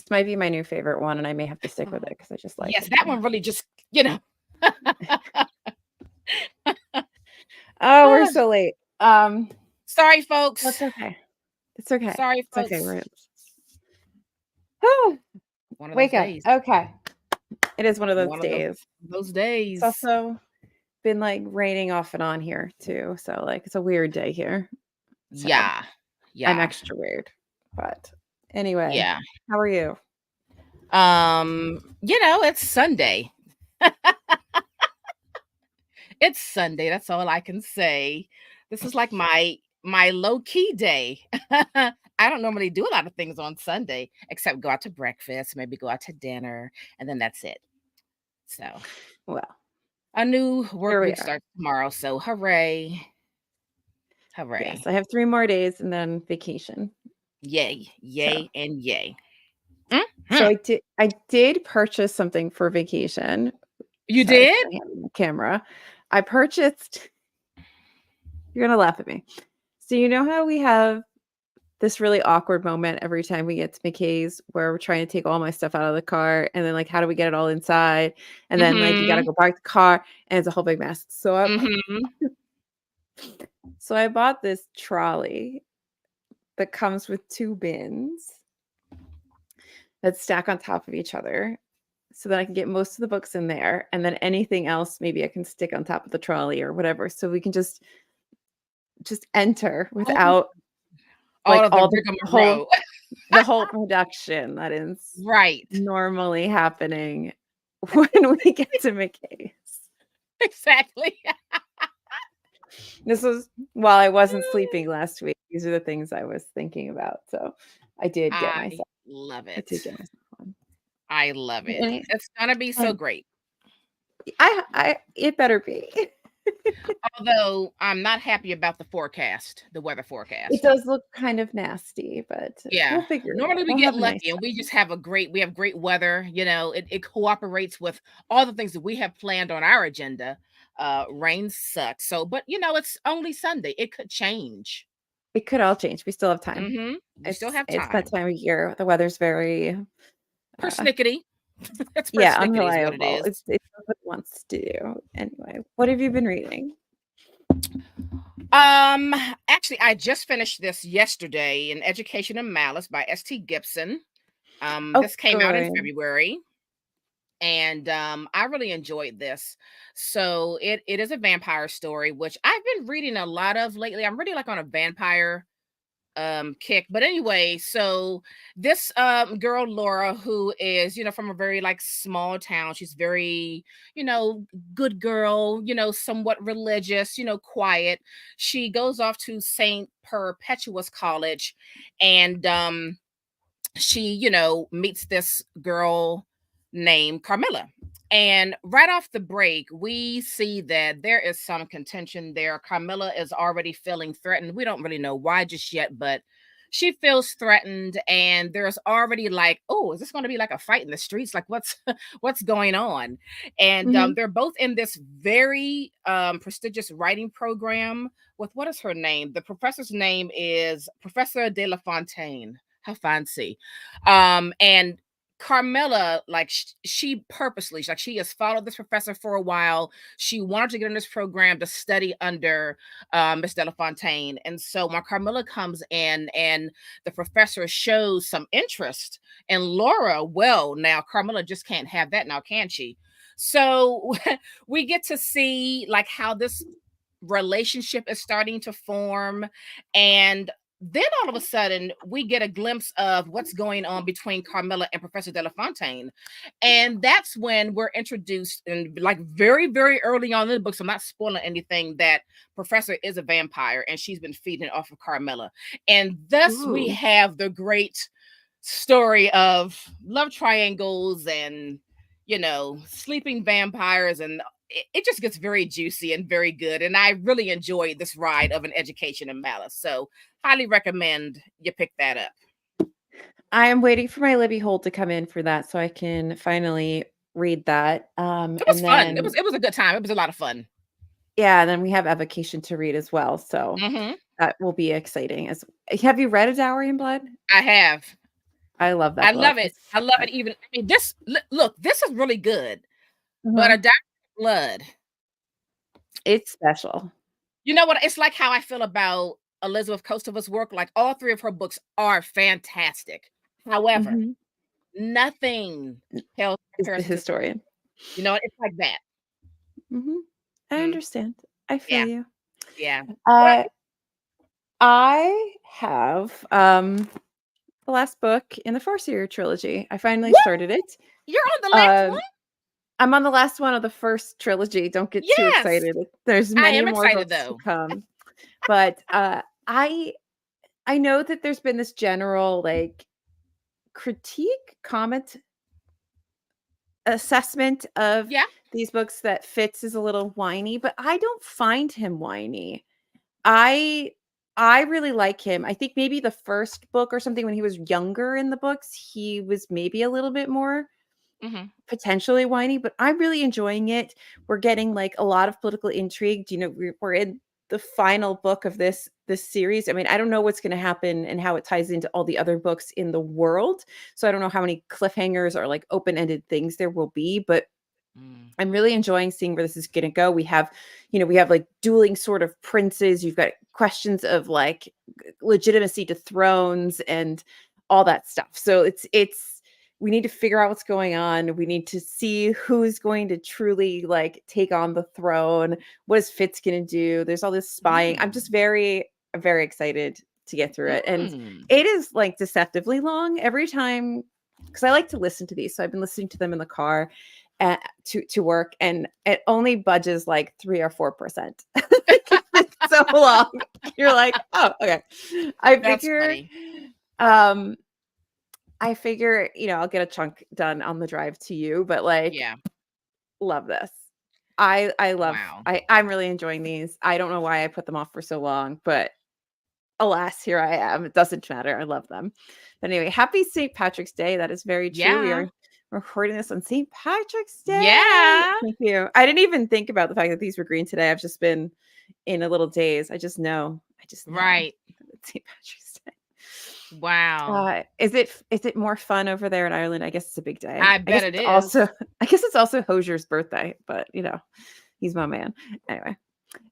This might be my new favorite one, and I may have to stick with it because I just like Yes, it. that one really just, Oh, we're so late. sorry, folks. That's okay. It's okay. Sorry, It's okay. folks. One of those Wake up. days. Okay. It is one of those One of days. those It's days. also been like raining off and on here too. So like it's a weird day here. So Yeah. I'm Yeah. extra weird. But anyway, Yeah. how are you? It's Sunday. It's Sunday. That's all I can say. This is like my low-key day. I don't normally do a lot of things on Sunday except go out to breakfast, maybe go out to dinner, and then that's it. So, Well, a new work here we week are. starts tomorrow, so hooray. Yes, Hooray. I have 3 more days and then vacation. Yay, So yay, and yay. so Mhm. I did purchase something for vacation. You Sorry for did? my hand on the camera. I purchased You're gonna laugh at me. So you know how we have this really awkward moment every time we get to McKay's where we're trying to take all my stuff out of the car and then like how do we get it all inside? And then like you gotta Mhm. go park the car and it's a whole big mess. Mhm. So I bought this trolley that comes with 2 bins that stack on top of each other so that I can get most of the books in there and then anything else maybe I can stick on top of the trolley or whatever so we can just enter Oh, without all like of the all rigmarole. the whole production that is Right. normally happening when we get to McKay's. Exactly. This was while I wasn't sleeping last week. These are the things I was thinking about. So I did get I myself love I did it. get myself one. I love it. And It's gonna be so and great. I it better be. Although I'm not happy about the forecast, the weather It forecast. does look kind of nasty, but Yeah. we'll figure it Normally out. we We'll get have a nice lucky and time. we have great weather. It cooperates with all the things that we have planned on our agenda. Rain sucks. So, but it's only Sunday. It could change. It could all change. We still have time. We still have It's that time. time of year. The weather's very uh Persnickety. It's yeah, persnickety is what it unreliable. is. It does what it wants to do. Anyway, what have you been reading? Um, Actually, I just finished this yesterday in Education and Malice by S.T. Gibson. Oh, This came out in good. February, and I really enjoyed this. So it is a vampire story, which I've been reading a lot of lately. I'm really like on a vampire kick. But anyway, so this girl Laura, who is from a very like small town, she's very good girl, somewhat religious, quiet. She goes off to St. Perpetua's College, and she meets this girl named Carmilla. And right off the break, we see that there is some contention there. Carmilla is already feeling threatened. We don't really know why just yet, but she feels threatened. And there's already like, oh, is this going to be like a fight in the streets? Like, what's what's going on? And Mhm. they're both in this very prestigious writing program with, what is her name? The professor's name is Professor De La Fontaine. How fancy. And Carmela, like she purposely, like she has followed this professor for a while. She wanted to get in this program to study under Miss Delafontaine. And so when Carmela comes in and the professor shows some interest in Laura, well, now Carmela just can't have that now, can she? So we get to see like how this relationship is starting to form, and then all of a sudden we get a glimpse of what's going on between Carmilla and Professor Delafontaine. And that's when we're introduced, and like very, very early on in the book, so I'm not spoiling anything, that Professor is a vampire and she's been feeding off of Carmilla. And thus we Ooh. have the great story of love triangles and sleeping vampires, and it just gets very juicy and very good. And I really enjoyed this ride of An Education in Malice. So highly recommend you pick that up. I am waiting for my Libby Holt to come in for that so I can finally read that. It was And fun. then It was a good time. It was a lot of fun. yeah, and then we have Evocation to read as well. So Hmm. that will be exciting. Have you read A Dowry in Blood? I have. I love that I book. love it. It's I love it even I mean, this look, this is really good, but Mhm. A Diamond Blood, It's special. you know what? It's like how I feel about Elizabeth Kostova's work, like, all 3 of her books are fantastic. However, Mhm. nothing pales in Is the comparison to historian. you know, it's like that. Mhm. I Mhm. understand. I feel Yeah, you. yeah. What Uh, I have, the last book in the Farseer trilogy. I finally what? started it. You're on the last one? Um, I'm on the last one of the first trilogy. Don't get too Yes. excited. There's I many am more excited, books to though. come. But, I I know that there's been this general, like, critique, comment, assessment of Yeah. these books that Fitz is a little whiny, but I don't find him whiny. I I really like him. I think maybe the first book or something when he was younger in the books, he was maybe a little bit more Mhm. potentially whiny, but I'm really enjoying it. We're getting like a lot of political intrigue. You know, we're in the final book of this series. I mean, I don't know what's going to happen and how it ties into all the other books in the world. So I don't know how many cliffhangers or like open-ended things there will be, but Mm. I'm really enjoying seeing where this is going to go. We have, we have like dueling sort of princes. You've got questions of like legitimacy to thrones and all that stuff. So it's we need to figure out what's going on. We need to see who's going to truly like take on the throne. What is Fitz going to do? There's all this spying. I'm Mm. just very excited to get through it. And Mm. it is like deceptively long every time because I like to listen to these. So I've been listening to them in the car to work, and it only budges like 3 or 4%. It's so long. You're like, oh, okay. I That's figure, funny. um, I'll get a chunk done on the drive to you, but like, Yeah. love this. Wow. I'm really enjoying these. I don't know why I put them off for so long, but alas, here I am. It doesn't matter. I love them. But anyway, happy St. Patrick's Day. That is very true. We Yeah. are recording this on St. Patrick's Day. Yeah. Thank you. I didn't even think about the fact that these were green today. I've just been in a little daze. I just know. I just know Right. that it's St. Patrick's Day. Wow. Is it more fun over there in Ireland? I guess it's a big day. I I bet guess it it's also is. I guess it's also Hosier's birthday, but he's my man. Anyway.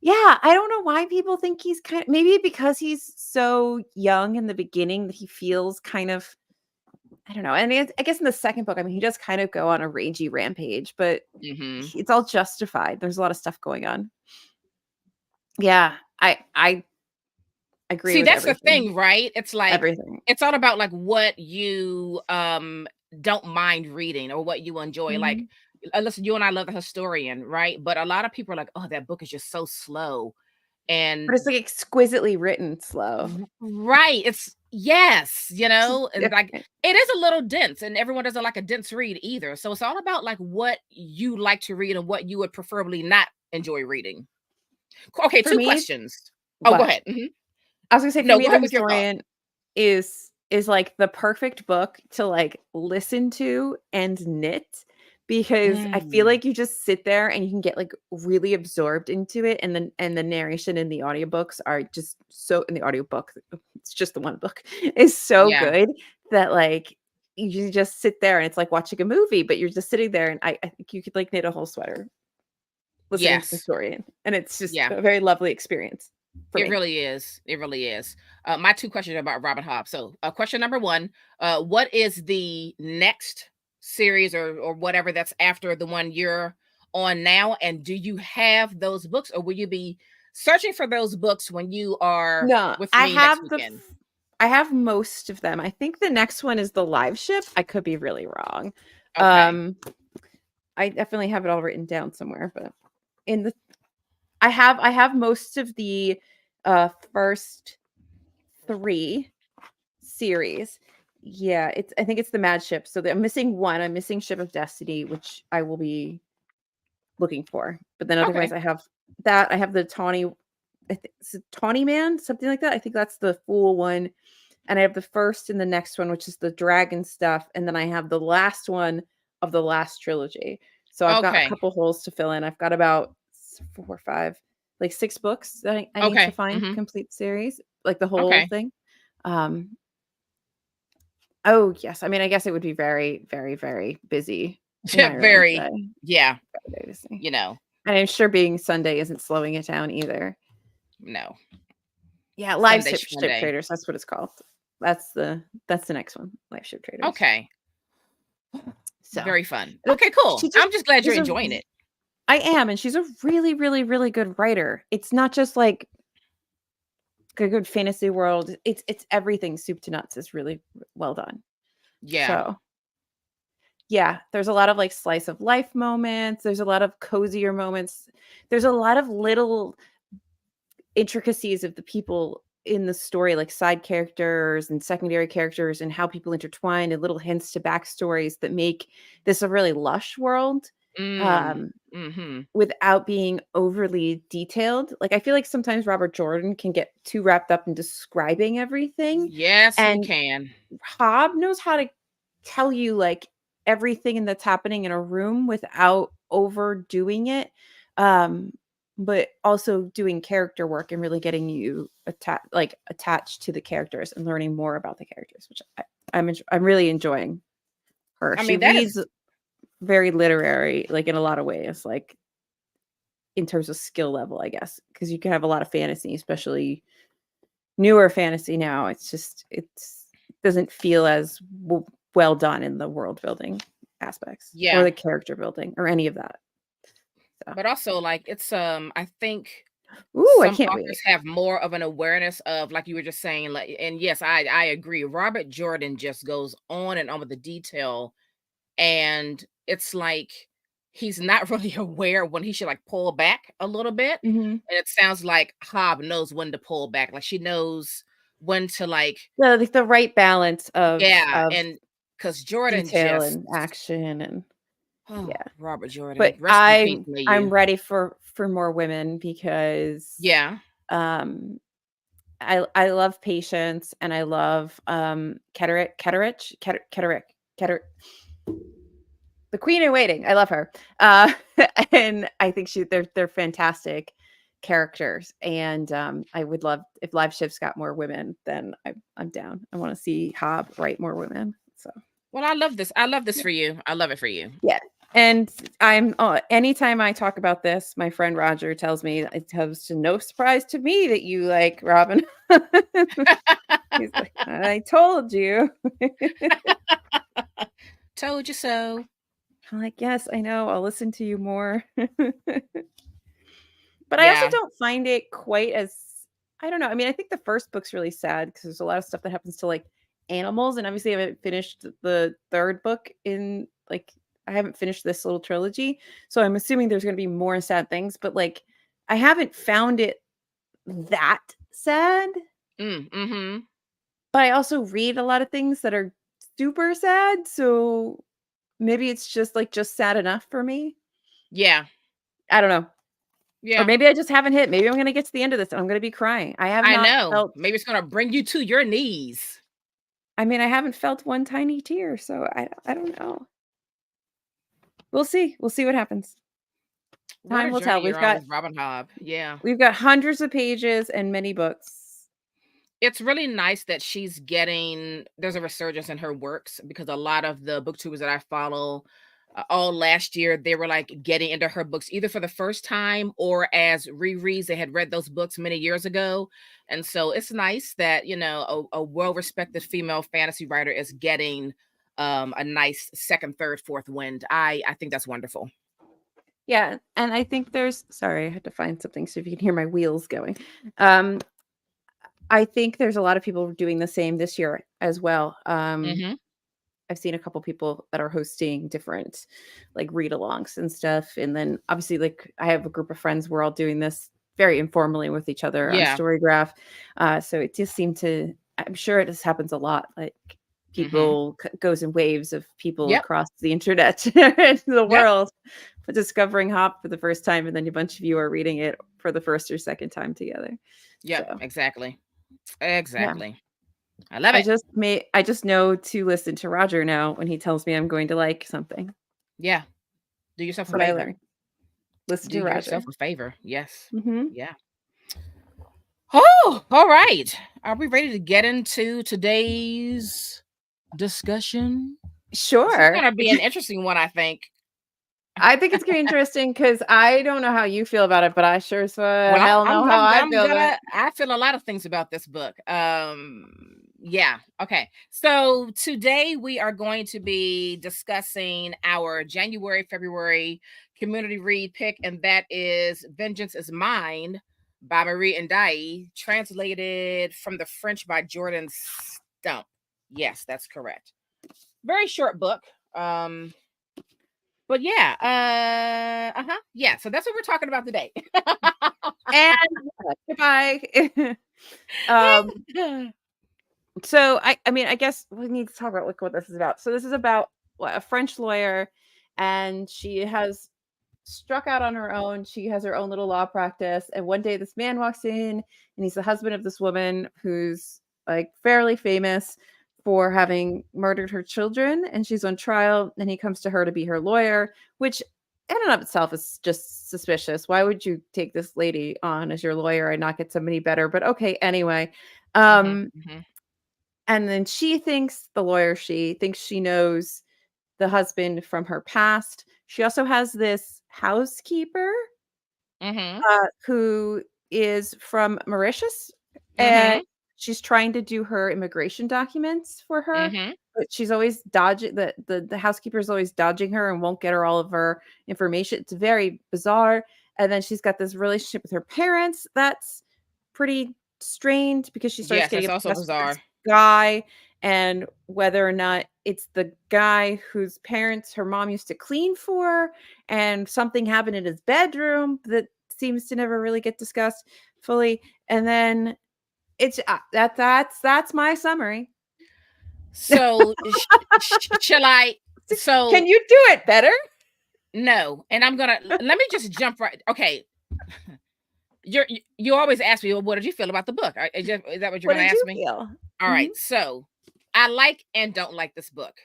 Yeah, I don't know why people think he's maybe because he's so young in the beginning that he feels kind of I don't know. And I guess in the second book, I mean, he does kind of go on a rangy rampage, but Mhm. it's all justified. There's a lot of stuff going on. Yeah, I agree See, with that's the everything. thing, right? It's like Everything. it's all about, like, what you, don't mind reading or what you enjoy, like, Mhm. listen, you and I love The Historian, right? But a lot of people are like, "Oh, that book is just so slow," But it's and like exquisitely written slow. right, it's yes, It's just and, like, different. it is a little dense, and everyone doesn't like a dense read either, so it's all about, like, what you like to read and what you would preferably not enjoy reading. Okay, For 2 me, questions. Oh, go what? ahead. Mhm. I was gonna say for No, me, go The ahead with your thought. Historian is like the perfect book to like listen to and knit because I feel Mm. like you just sit there and you can get like really absorbed into it and the narration in the audiobooks are just so in the audiobook it's just the one book is so Yeah. good that like you just sit there and it's like watching a movie but you're just sitting there and I think you could like knit a whole sweater listening to the Yes. historian and it's just Yeah. a very lovely experience for It me. really is. It really is. My 2 questions are about Robert Hobb. So, question number 1, what is the next series or whatever that's after the one you're on now? And do you have those books, or will you be searching for those books when you are No, with me next weekend? I have most of them. I think the next one is the live ship. I could be really wrong. Okay. Um, I definitely have it all written down somewhere, but in the I have most of the first 3 series. Yeah, I think it's the Mad Ship. So I'm missing one. I'm missing Ship of Destiny, which I will be looking for. But then otherwise Okay. I have that. I have the Tawny is it Tawny Man, something like that. I think that's the full one. And I have the first and the next one, which is the dragon stuff, and then I have the last one of the last trilogy. So I've got a Okay. couple holes to fill in. I've got about 4 or 5, like 6 books that I need to Okay. find Mhm. complete series, like the whole Okay. thing. Um, Oh, yes. I mean, I guess it would be very, very, very busy in Ireland Very, today. yeah, Very busy. you know, And I'm sure being Sunday isn't slowing it down either. no. Yeah, live Sunday ship Shmonday. traders, that's what it's called. That's the next one, live ship traders. Okay. So, Very fun. but Okay, cool. she just I'm just glad you're she's a enjoying it. I am, and she's a really, really, really good writer. It's not just like a good fantasy world. It's everything soup to nuts is really well done. Yeah. So, yeah, there's a lot of like slice of life moments. There's a lot of cozier moments. There's a lot of little intricacies of the people in the story, like side characters and secondary characters, and how people intertwine, and little hints to backstories that make this a really lush world. Mm. Um, Mhm. Without being overly detailed. Like, I feel like sometimes Robert Jordan can get too wrapped up in describing everything, Yes, he and can. Hobb knows how to tell you, like, everything that's happening in a room without overdoing it, um, but also doing character work and really getting you attached to the characters and learning more about the characters, which I'm really enjoying her. I She mean, that reads is very literary, like, in a lot of ways, like, in terms of skill level, I guess, because you can have a lot of fantasy, especially newer fantasy now. It's doesn't feel as well done in the world building aspects or yeah. the character building or any of that. So, But also, like, it's, I think ooh, I some can't authors wait. have more of an awareness of, like you were just saying, like, and yes, I agree. Robert Jordan just goes on and on with the detail, and it's like he's not really aware when he should like pull back a little bit. Mhm. And it sounds like Hobb knows when to pull back. Like she knows when to like, The right balance yeah, of and because Jordan detail just, and action and oh, yeah. Robert Jordan, But rest in peace, may I'm you. ready for more women because Yeah. um I love Patience and I love Ketterick, the Queen in Waiting. I love her. And I think they're fantastic characters. And I would love if Live Shift's got more women, then I'm down. I want to see Hobb write more women. So Well, I love this. I love this yeah. for you. I love it for you. Yeah. And anytime I talk about this, my friend Roger tells me it comes to no surprise to me that you like Robin. He's like, I told you. Told you so. I'm like, yes, I know. I'll listen to you more. But I also Yeah. don't find it quite as I don't know. I mean, I think the first book's really sad because there's a lot of stuff that happens to like animals, and obviously I haven't finished the third book in like I haven't finished this little trilogy, so I'm assuming there's going to be more sad things. But like, I haven't found it that sad. Mm-hmm. But I also read a lot of things that are super sad, so maybe it's just sad enough for me. Yeah. I don't know. Or Yeah. maybe I just haven't hit. Maybe I'm gonna get to the end of this and I'm gonna be crying. I have I not know. felt Maybe it's gonna bring you to your knees. I mean, I haven't felt one tiny tear, so I don't know. We'll see. We'll see what happens. What Time a will journey tell. you're on with Robin Hobb. Yeah. We've got hundreds of pages and many books. It's really nice that she's getting there's a resurgence in her works because a lot of the booktubers that I follow all last year they were like getting into her books either for the first time or as rereads. They had read those books many years ago. And so it's nice that, you know, a well-respected female fantasy writer is getting a nice second, third, fourth wind. I think that's wonderful. Yeah, and I think there's sorry, I had to find something so if you can hear my wheels going. Um, I think there's a lot of people doing the same this year as well. Hmm. I've seen a couple people that are hosting different like read-alongs and stuff. And then obviously like I have a group of friends, we're all doing this very informally with each other on Yeah. Storygraph. So it just seemed to I'm sure it just happens a lot. Like Hmm. people goes in waves of people Yep. across the internet and the Yep. world discovering Hop for the first time, and then a bunch of you are reading it for the first or second time together. Yep. So Exactly. yeah. Exactly. I love it. I just know to listen to Roger now when he tells me I'm going to like something. Yeah. Do yourself That's a what I favor. learned. Listen Do to yourself Roger. a favor. Yes. Mhm. Yeah. Oh, all right. Are we ready to get into today's? discussion. This is Sure. gonna be an interesting one, I think. I think it's gonna be interesting because I don't know how you feel about it, but I sure as Well, hell know how I feel about it. I feel a lot of things about this book. Yeah. Okay. So today we are going to be discussing our January, February community read pick, and that is Vengeance is Mine by Marie NDiaye, translated from the French by Jordan Stump. Yes, that's correct. Very short book. But yeah, yeah. So that's what we're talking about today. And goodbye. um, so I mean, I guess we need to talk about like what this is about. So this is about what, a French lawyer, and she has struck out on her own. She has her own little law practice, and one day this man walks in, and he's the husband of this woman who's like fairly famous for having murdered her children, and she's on trial, and he comes to her to be her lawyer, which in and of itself is just suspicious. Why would you take this lady on as your lawyer and not get somebody better? But okay, anyway. Mhm, Um, mhm, and then she thinks she knows the husband from her past. She also has this housekeeper mhm, who is from Mauritius, and mhm, she's trying to do her immigration documents for her, mhm. but she's always dodging the housekeeper is always dodging her and won't get her all of her information. It's very bizarre. And then she's got this relationship with her parents that's pretty strained because she starts Yes, getting that's also obsessed with this bizarre. guy, and whether or not it's the guy whose parents her mom used to clean for, and something happened in his bedroom that seems to never really get discussed fully. And then it's that's my summary. So, shall I? Can So you do it better? no, and I'm gonna let me just jump right. Okay, you always ask me, well, what did you feel about the book? Is that what you're What gonna did ask you me? feel? All Mhm. right. So I like and don't like this book.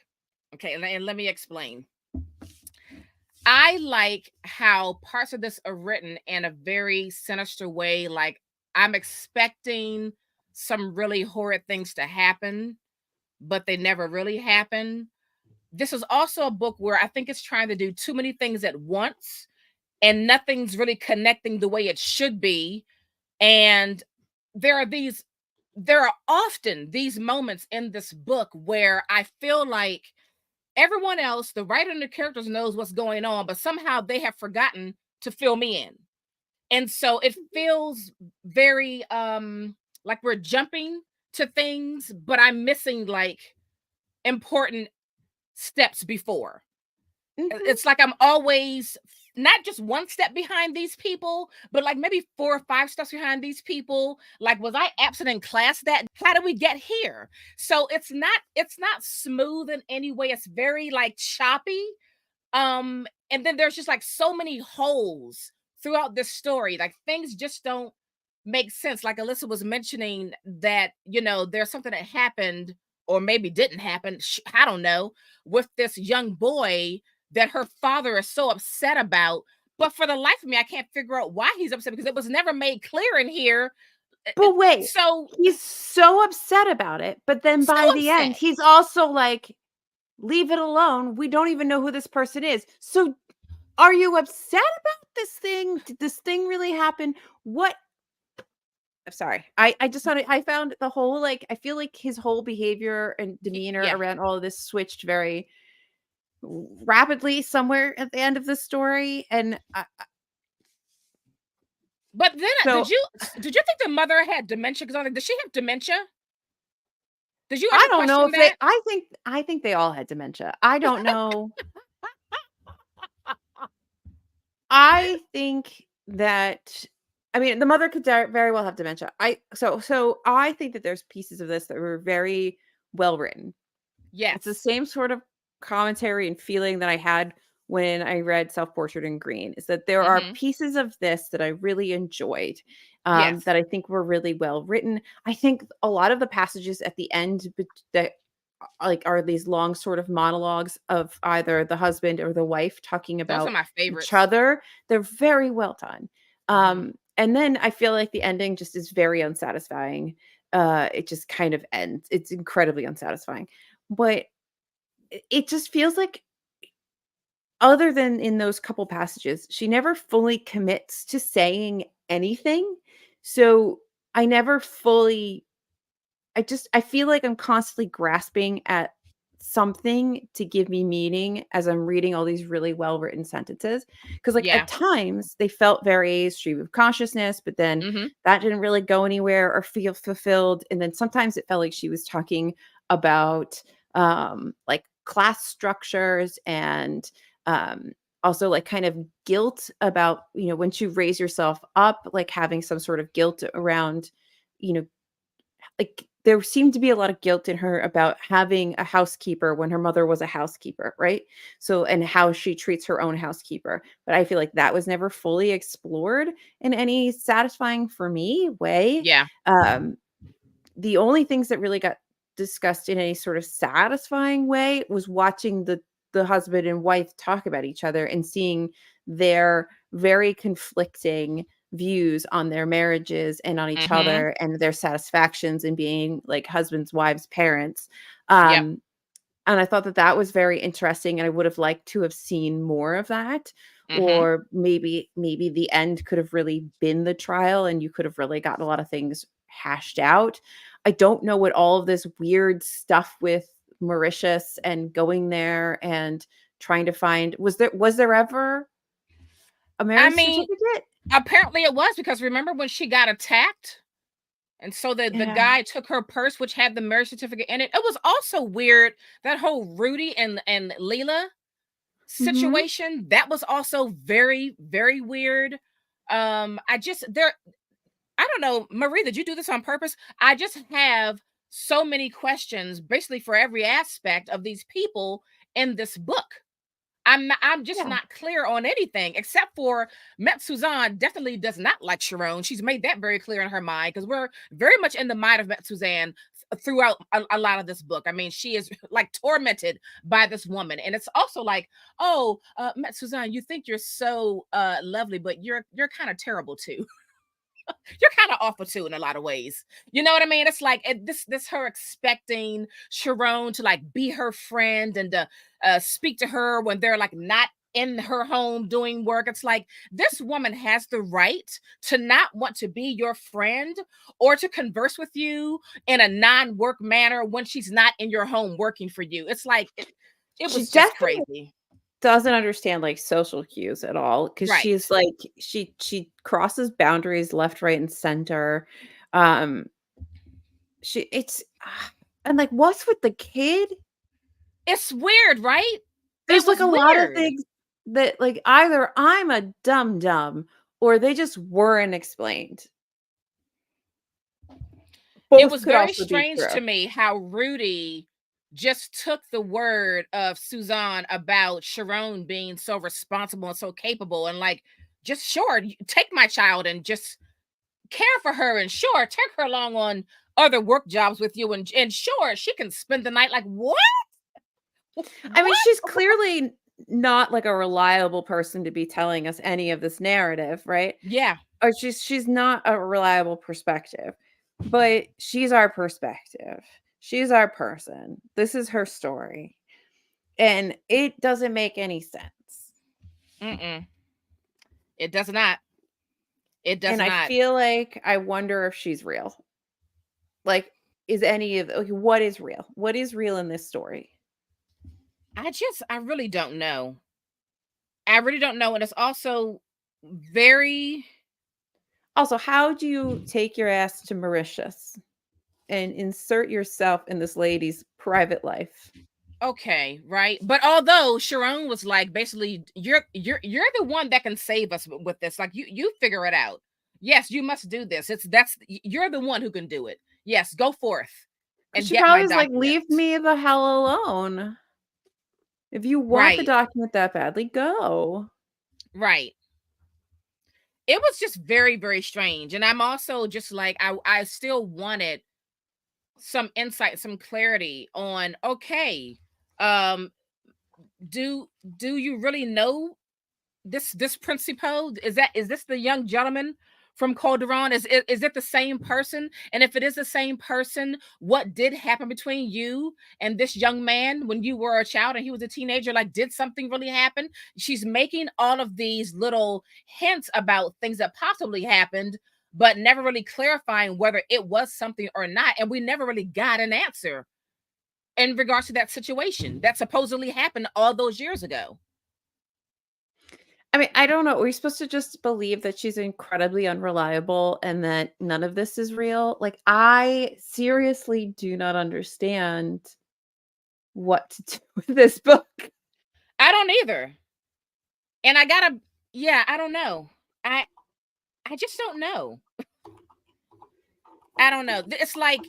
Okay, and let me explain. I like how parts of this are written in a very sinister way. Like I'm expecting some really horrid things to happen, but they never really happen. This is also a book where I think it's trying to do too many things at once and nothing's really connecting the way it should be. And there are these, there are often these moments in this book where I feel like everyone else, the writer and the characters knows what's going on, but somehow they have forgotten to fill me in. And so it feels very like we're jumping to things, but I'm missing like important steps before. Mhm. It's like I'm always not just one step behind these people, but like maybe 4 or 5 steps behind these people. Like, was I absent in class that? How did we get here? So it's not smooth in any way. It's very like choppy. And then there's just like so many holes throughout this story. Like things just don't make sense. Like Alyssa was mentioning that, there's something that happened or maybe didn't happen. I don't know, with this young boy that her father is so upset about. But for the life of me, I can't figure out why he's upset because it was never made clear in here. But wait, So he's so upset about it, but then so by the end, upset. he's also like, "Leave it alone. We don't even know who this person is." So, are you upset about this thing? Did this thing really happen? What I'm sorry. I just thought I found the whole like I feel like his whole behavior and demeanor Yeah. around all of this switched very rapidly somewhere at the end of the story, and But then so did you think the mother had dementia? Because I was like, does she have dementia? Did you I ever don't know question if they that? I think they all had dementia. I don't know. I think that I mean, the mother could very well have dementia. So I think that there's pieces of this that were very well written. It's the Yes. same sort of commentary and feeling that I had when I read Self-Portrait in Green, is that there are Mhm. pieces of this that I really enjoyed, Yes. that I think were really well written. I think a lot of the passages at the end that like are these long sort of monologues of either the husband or the wife talking Those are about my each favorites. other. They're very well done. Mhm. And then I feel like the ending just is very unsatisfying. It just kind of ends. It's incredibly unsatisfying. but it just feels like, other than in those couple passages, she never fully commits to saying anything. So I never fully I feel like I'm constantly grasping at something to give me meaning as I'm reading all these really well-written sentences. Because, like, Yeah. at times, they felt very stream of consciousness, but then Mhm. that didn't really go anywhere or feel fulfilled, and then sometimes it felt like she was talking about, like, class structures and, um, also, like, kind of guilt about, once you raise yourself up, like, having some sort of guilt around, you know, like, there seemed to be a lot of guilt in her about having a housekeeper when her mother was a housekeeper, right? So, and how she treats her own housekeeper. But I feel like that was never fully explored in any satisfying for me way. Yeah. Um, the only things that really got discussed in any sort of satisfying way was watching the husband and wife talk about each other and seeing their very conflicting views on their marriages and on each Mhm. other and their satisfactions in being like husbands, wives, parents. Yep. Um, and I thought that that was very interesting, and I would have liked to have seen more of that, Mhm. or maybe the end could have really been the trial, and you could have really gotten a lot of things hashed out. I don't know what all of this weird stuff with Mauritius and going there and trying to find, was there ever a I marriage mean, certificate? apparently it was, because remember when she got attacked? And so the Yeah. guy took her purse, which had the marriage certificate in it. It was also weird, that whole Rudy and Leela Mhm. situation. That was also very, very weird. I just there I don't know, Marie, did you do this on purpose? I just have so many questions basically for every aspect of these people in this book. I'm just Yeah. not clear on anything except for Met Suzanne definitely does not like Sharon. She's made that very clear in her mind, because we're very much in the mind of Met Suzanne throughout a lot of this book. I mean, she is like tormented by this woman. And it's also like, oh, Met Suzanne, you think you're so lovely, but you're kind of terrible too. You're kind of awful too in a lot of ways. You know what I mean? It's like this her expecting Sharon to like be her friend and to speak to her when they're like not in her home doing work. It's like this woman has the right to not want to be your friend or to converse with you in a non-work manner when she's not in your home working for you. It's like it She was just definitely crazy. doesn't understand, like, social cues at all, because she's Right. like she crosses boundaries left, right, and center. Um, she it's and, like, what's with the kid? It's weird, right? It There's, like, was a lot of weird. things that, like, either I'm a dumb dumb or they just weren't explained. It Both was could very also be strange true. to me how Rudy just took the word of Suzanne about Sharon being so responsible and so capable, and like, just sure, take my child and just care for her, and sure, take her along on other work jobs with you, and sure, she can spend the night. Like, what? I mean, What? she's clearly not, like, a reliable person to be telling us any of this narrative, right? Yeah. Or she's not a reliable perspective, but she's our perspective. She's our person. This is her story, and it doesn't make any sense. Mm-mm. It does not. It does And I not. feel like I wonder if she's real. Like, is any of okay, what is real? What is real in this story? I really don't know. I really don't know. And it's also very Also, how do you take your ass to Mauritius and insert yourself in this lady's private life? okay, right? But although Sharon was like, basically, you're the one that can save us with this. Like, you figure it out. Yes, you must do this. You're the one who can do it. Yes, go forth 'Cause and she get my probably was like, "Leave documents. me the hell alone. If you want the Right, document that badly, go." right. It was just very, very strange. And I'm also just like, I still wanted some insight, some clarity on, okay, um, do do you really know this principal? Is this the young gentleman from Calderon? Is it the same person? And if it is the same person, what did happen between you and this young man when you were a child and he was a teenager? Like, did something really happen? She's making all of these little hints about things that possibly happened, but never really clarifying whether it was something or not. And we never really got an answer in regards to that situation that supposedly happened all those years ago. I mean, I don't know. We're supposed to just believe that she's incredibly unreliable and that none of this is real. Like, I seriously do not understand what to do with this book. I don't either. And I gotta, yeah, I don't know. I just don't know. I don't know. It's like,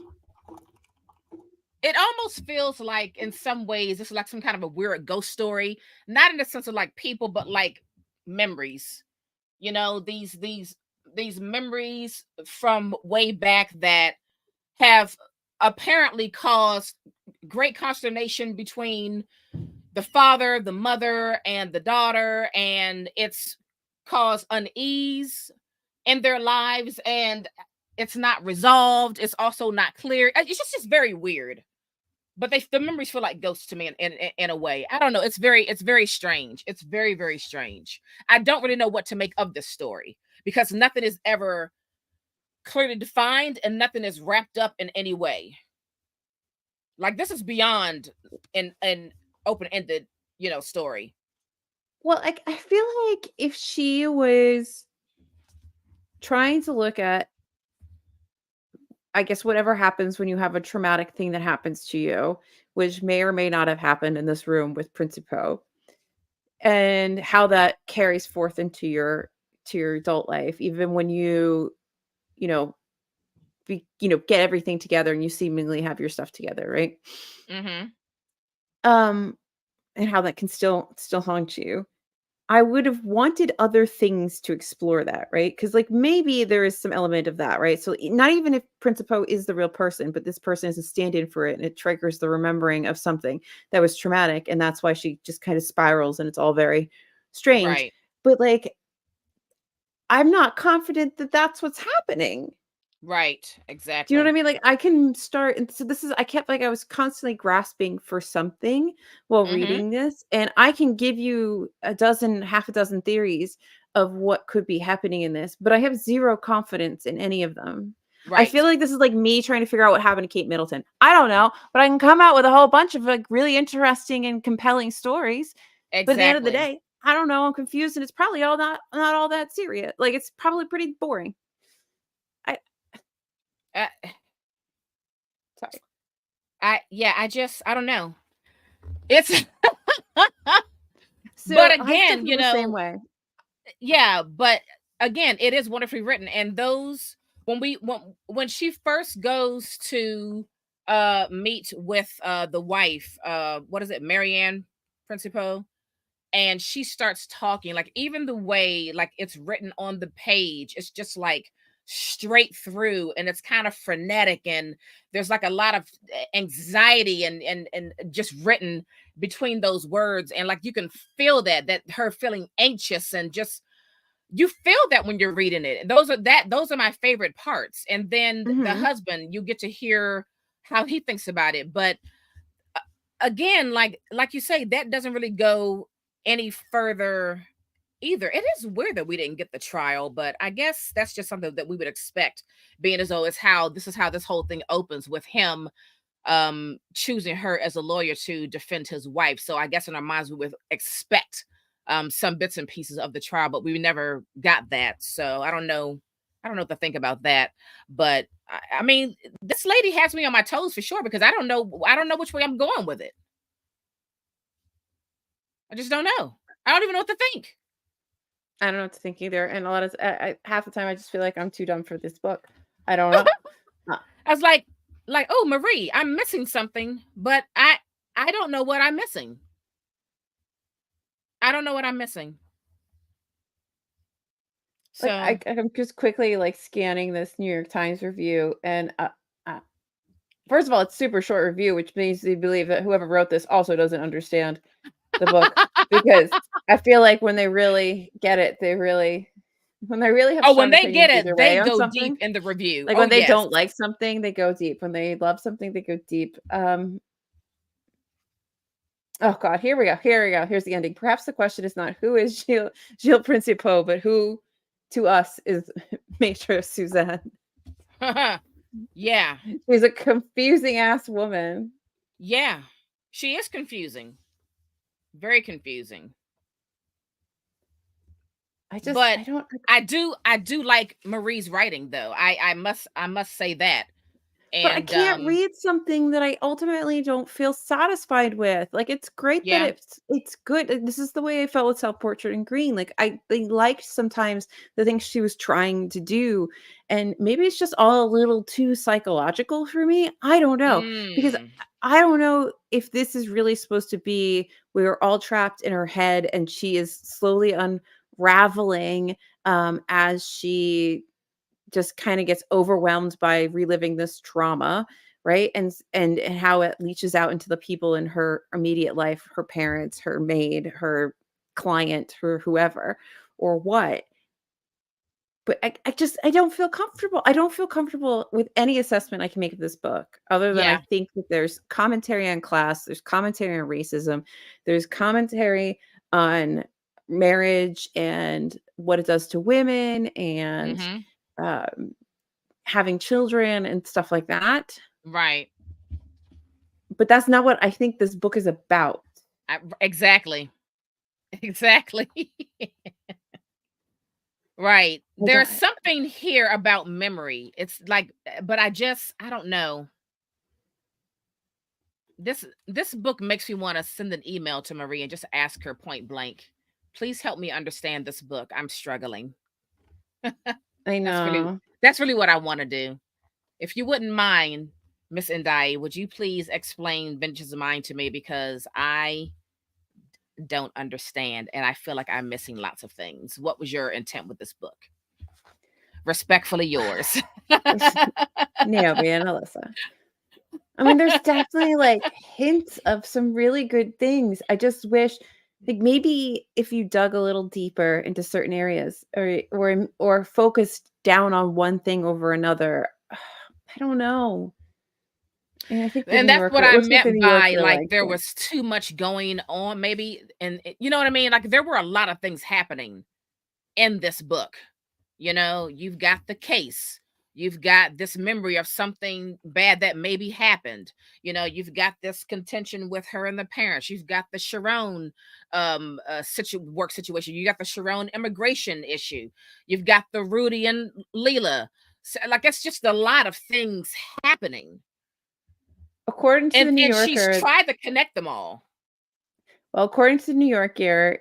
it almost feels like in some ways it's like some kind of a weird ghost story, not in the sense of like people, but like memories. You know, these memories from way back that have apparently caused great consternation between the father, the mother, and the daughter, and it's caused unease in their lives, and it's not resolved. It's also not clear. It's just very weird. But the memories feel like ghosts to me in a way. I don't know. It's very strange. It's very, very strange. I don't really know what to make of this story because nothing is ever clearly defined and nothing is wrapped up in any way. Like, this is beyond an open-ended, story. Well, I feel like if she was trying to look at, I guess, whatever happens when you have a traumatic thing that happens to you, which may or may not have happened in this room with Principo, and how that carries forth into your adult life, even when you know, get everything together and you seemingly have your stuff together, right? Mm-hmm. Um, and how that can still haunt you. I would have wanted other things to explore that, right? Because, like, maybe there is some element of that, right? So not even if Principo is the real person, but this person is a stand-in for it, and it triggers the remembering of something that was traumatic, and that's why she just kind of spirals, and it's all very strange. Right. But, like, I'm not confident that that's what's happening. Right. Do you know what I Exactly. mean? Like, I can start, and so this is, I kept, like, I was constantly grasping for something while Mm-hmm. reading this, and I can give you half a dozen theories of what could be happening in this, but I have zero confidence in any of them. I Right. feel like this is like me trying to figure out what happened to Kate Middleton. I don't know, but I can come out with a whole bunch of, like, really interesting and compelling stories. But at the end of the Exactly. day, I don't know. I'm confused, and it's probably all not all that serious. Like, it's probably pretty boring. I Uh, sorry. yeah, I don't know. It's So but I still again, feel the same way. yeah, but again, it is wonderfully written. And those when she first goes to meet with the wife, what is it, Marianne Principal, and she starts talking, like, even the way like it's written on the page, it's just like straight through, and it's kind of frenetic, and there's like a lot of anxiety and just written between those words, and like you can feel that her feeling anxious, and just you feel that when you're reading it. Those are my favorite parts. And then the Mhm. husband, you get to hear how he thinks about it. But again, like you say, that doesn't really go any further either. It is weird that we didn't get the trial, but I guess that's just something that we would expect, being as though this is how this whole thing opens, with him choosing her as a lawyer to defend his wife. So I guess in our minds we would expect some bits and pieces of the trial, but we never got that. So I don't know what to think about that. But I mean, this lady has me on my toes for sure, because I don't know which way I'm going with it. I just don't know. I don't even know what to think. I don't know what to think either, and a lot of half the time I just feel like I'm too dumb for this book. I don't know. Uh, I was like, oh, Marie, I'm missing something, but I don't know what I'm missing. I don't know what I'm missing. like, So I'm just quickly, like, scanning this New York Times review, and, first of all, it's super short review, which makes me believe that whoever wrote this also doesn't understand the book, because I feel like when they really get it, they really When they really have Oh, when strong they get opinions it, either they way on go deep something, in the review. like Oh, when they yes. don't like something, they go deep. When they love something, they go deep. Oh God, here we go. Here we go. Here's the ending. Perhaps the question is not who is Gilles Principaux, but who to us is Maitre Suzanne. Yeah. She's a confusing ass woman. Yeah. She is confusing. Very confusing. But I don't. I do like Marie's writing though. I must say that. But I And can't read something that I ultimately don't feel satisfied with. Like, it's great that yeah. it's good. This is the way I felt with Self-Portrait in Green. Like, they liked sometimes the things she was trying to do, and maybe it's just all a little too psychological for me. I don't know, because Mm. I don't know if this is really supposed to be we're all trapped in her head and she is slowly unraveling as she just kind of gets overwhelmed by reliving this trauma, right? And how it leaches out into the people in her immediate life, her parents, her maid, her client, her whoever, or what. But I don't feel comfortable. I don't feel comfortable with any assessment I can make of this book, other than I Yeah. think that there's commentary on class, there's commentary on racism, there's commentary on marriage and what it does to women and Mhm. um, having children and stuff like that, Right. but that's not what I think this book is about. Exactly. Exactly. Right. Like, There's something here about memory. It's like but I don't know. This book makes me want to send an email to Marie and just ask her point blank. Please help me understand this book. I'm struggling. I That's really know. that's really what I want to do. If you wouldn't mind, Miss Ndai, would you please explain Vengeance of Mine to me because I don't understand and I feel like I'm missing lots of things. What was your intent with this book? Respectfully yours. Naomi and Alyssa. I mean, there's definitely like hints of some really good things. I just wish, like, maybe if you dug a little deeper into certain areas, or focused down on one thing over another. I don't know. And I think the And New that's what Yorker. It I looks like the meant New by Yorker like liked there it. was too much going on, maybe. And you know what I mean? Like there were a lot of things happening in this book. You know, you've got the case. You've got this memory of something bad that maybe happened. You know, you've got this contention with her and the parents. You've got the Sharon work situation. You got the Sharon immigration issue. You've got the Rudy and Leela. So, like it's just a lot of things happening. According to the New And she's Yorker, tried to connect them all. well, according to the New Yorker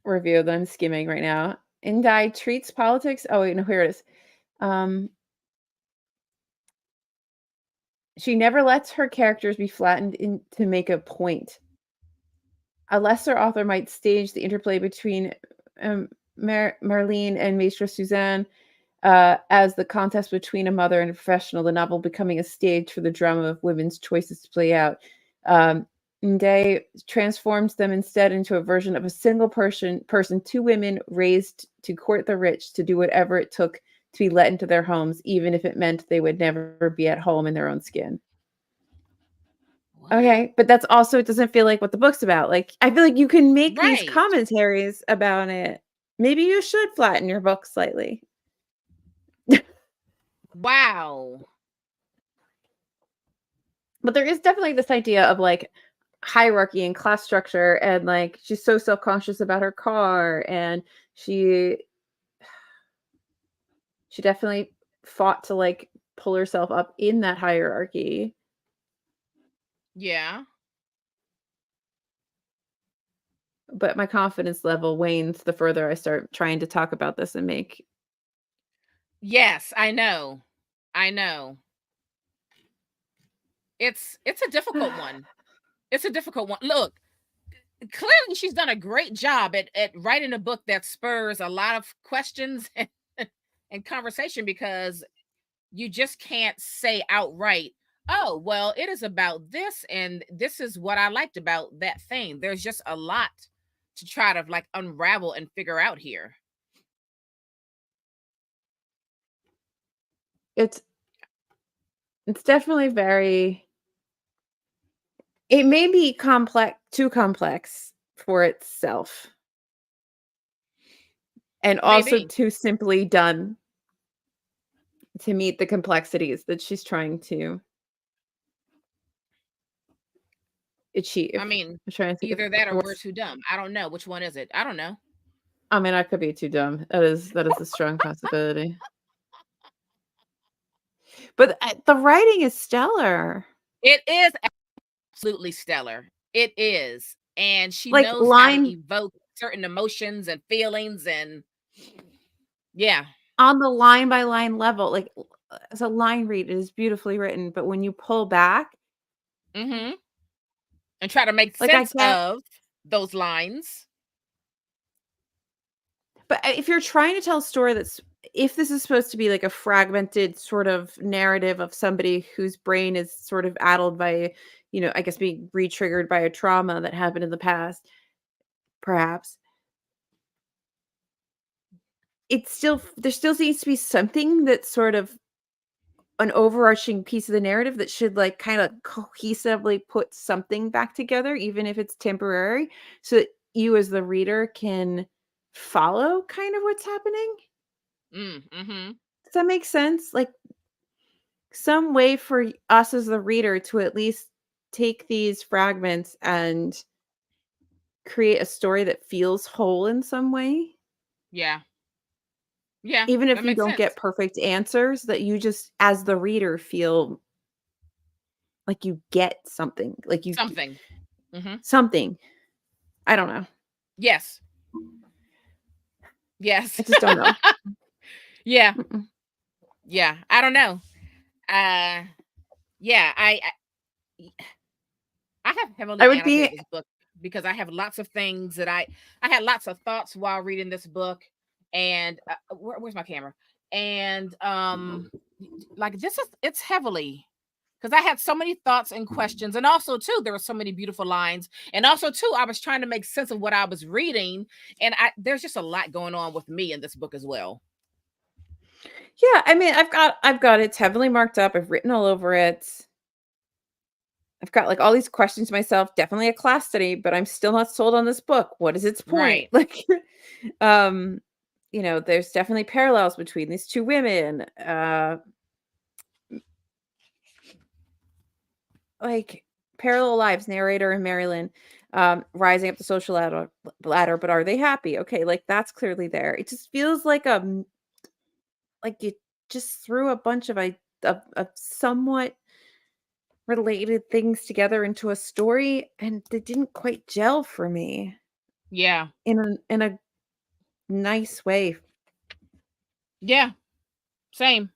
review that I'm skimming right now, Indai treats politics. Oh wait, no, here it is. Um, she never lets her characters be flattened in to make a point. A lesser author might stage the interplay between Marlene and Maître Suzanne as the contest between a mother and a professional, the novel becoming a stage for the drama of women's choices to play out. Um, Day transforms them instead into a version of a single person, two women raised to court the rich, to do whatever it took to be let into their homes, even if it meant they would never be at home in their own skin. What? Okay, but that's also it doesn't feel like what the book's about. Like, I feel like you can make these Right. commentaries about it. Maybe you should flatten your book slightly. Wow. But there is definitely this idea of like hierarchy and class structure, and like she's so self-conscious about her car, and she she definitely fought to like pull herself up in that hierarchy. Yeah. But my confidence level wanes the further I start trying to talk about this and make Yes, I know. I know. It's a difficult one. It's a difficult one. Look, clearly she's done a great job at writing a book that spurs a lot of questions and conversation because you just can't say outright, oh, well, it is about this, and this is what I liked about that thing. There's just a lot to try to like unravel and figure out here. It's definitely very, it may be too complex for itself, and also Maybe. too simply done to meet the complexities that she's trying to I achieve. mean, I'm trying to think either that or of we're what's, too dumb. I don't know. Which one is it? I don't know. I mean, I could be too dumb. That is a strong possibility. But, the writing is stellar. It is absolutely stellar. It is. And she Like, knows how to line evoke certain emotions and feelings and yeah. on the line by line level, like, as a line read, it is beautifully written, but when you pull back, Mhm. And try to make like, I sense get, of those lines. but, if you're trying to tell a story that's, if this is supposed to be like a fragmented sort of narrative of somebody whose brain is sort of addled by, I guess being re-triggered by a trauma that happened in the past, perhaps, it's still, there still needs to be something that's sort of an overarching piece of the narrative that should, like, kinda cohesively put something back together, even if it's temporary, so that you as the reader can follow kind of what's happening. Mhm. Does that make sense? Like, some way for us as the reader to at least take these fragments and create a story that feels whole in some way, Yeah. Yeah, even if that you makes don't get sense. perfect answers, that you just, as the reader, feel like you get something, like you g Something. Mhm. something. I don't know. Yes. Yes. I just don't know. Yeah. Mm-mm. Yeah. I don't know. Uh yeah, I have I heavily would be annotated this book because I have lots of things that I had lots of thoughts while reading this book and where's my camera? And like this is it's heavily because I had so many thoughts and questions, and also too there were so many beautiful lines, and also too I was trying to make sense of what I was reading, and I there's just a lot going on with me in this book as well. yeah, I mean, I've got it's heavily marked up, I've written all over it. I've got, like, all these questions myself, definitely a class study, but I'm still not sold on this book. What is its point? Right. Like, um, there's definitely parallels between these 2 women, like, parallel lives, narrator and Marilyn, rising up the social ladder, but are they happy? Okay, like, that's clearly there. It just feels like, like you just threw a bunch of of somewhat related things together into a story, and they didn't quite gel for me Yeah. in a nice way. Yeah. Same.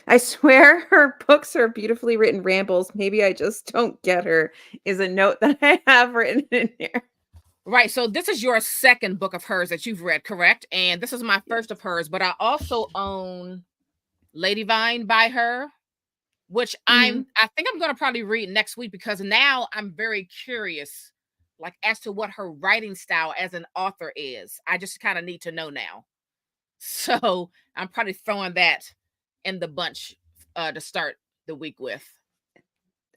I swear her books are beautifully written rambles. Maybe I just don't get her, is a note that I have written in here. Right. So this is your second book of hers that you've read, correct? And this is my Yes. first of hers, but I also own Lady Vine by her, which Mhm. I think I'm going to probably read next week because now I'm very curious like as to what her writing style as an author is. I just kind of need to know now. So, I'm probably throwing that in the bunch to start the week with.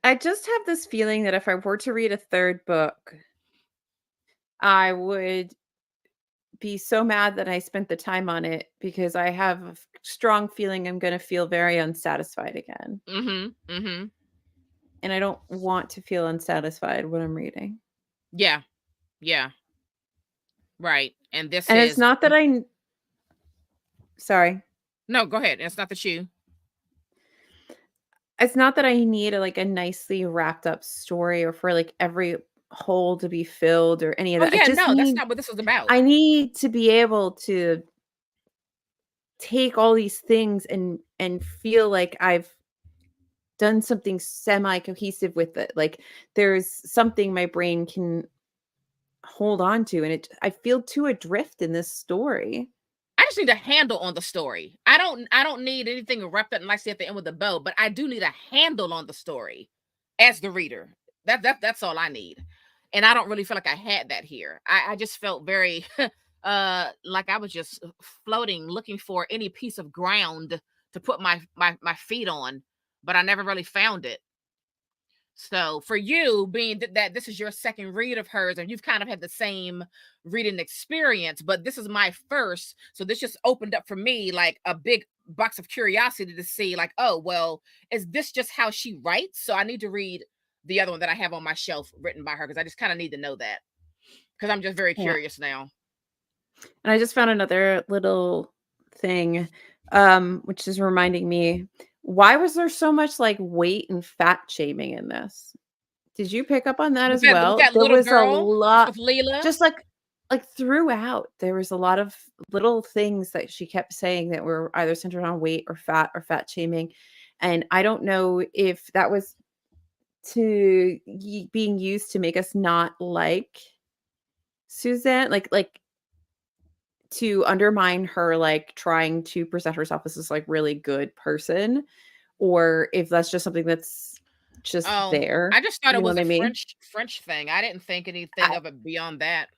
I just have this feeling that if I were to read a 3rd book, I would be so mad that I spent the time on it because I have a strong feeling I'm gonna feel very unsatisfied again, Mhm. Mhm. and I don't want to feel unsatisfied when I'm reading. Yeah. Yeah. Right. And this And it's is not that sorry. no, go ahead. It's not the shoe. It's not that I need like, a nicely wrapped up story or for, like, every hole to be filled or any of Oh that. yeah, no, that's not what this was about. I need to be able to take all these things and feel like I've done something semi-cohesive with it. Like, there's something my brain can hold on to, and I feel too adrift in this story. I just need a handle on the story. I don't need anything wrapped up nicely at the end with a bow, but I do need a handle on the story as the reader. That's all I need. And I don't really feel like I had that here. I just felt very like I was just floating looking for any piece of ground to put my feet on, but I never really found it. So for you, being that this is your second read of hers, and you've kind of had the same reading experience, but this is my first, so this just opened up for me like a big box of curiosity to see, like, oh well, is this just how she writes? So I need to read the other one that I have on my shelf written by her, because I just kind of need to know that, because I'm just very Yeah. curious now. And I just found another little thing, which is reminding me, why was there so much like weight and fat shaming in this? Did you pick up on that With as that well? There little was a girl lot, with Leela. just like throughout, there was a lot of little things that she kept saying that were either centered on weight or fat shaming. And I don't know if that was being used to make us not like Suzanne, like to undermine her, like, trying to present herself as this, like, really good person, or if that's just something that's just Oh, there, I just thought you it know was what a I mean? French thing. I didn't think anything I of it beyond that.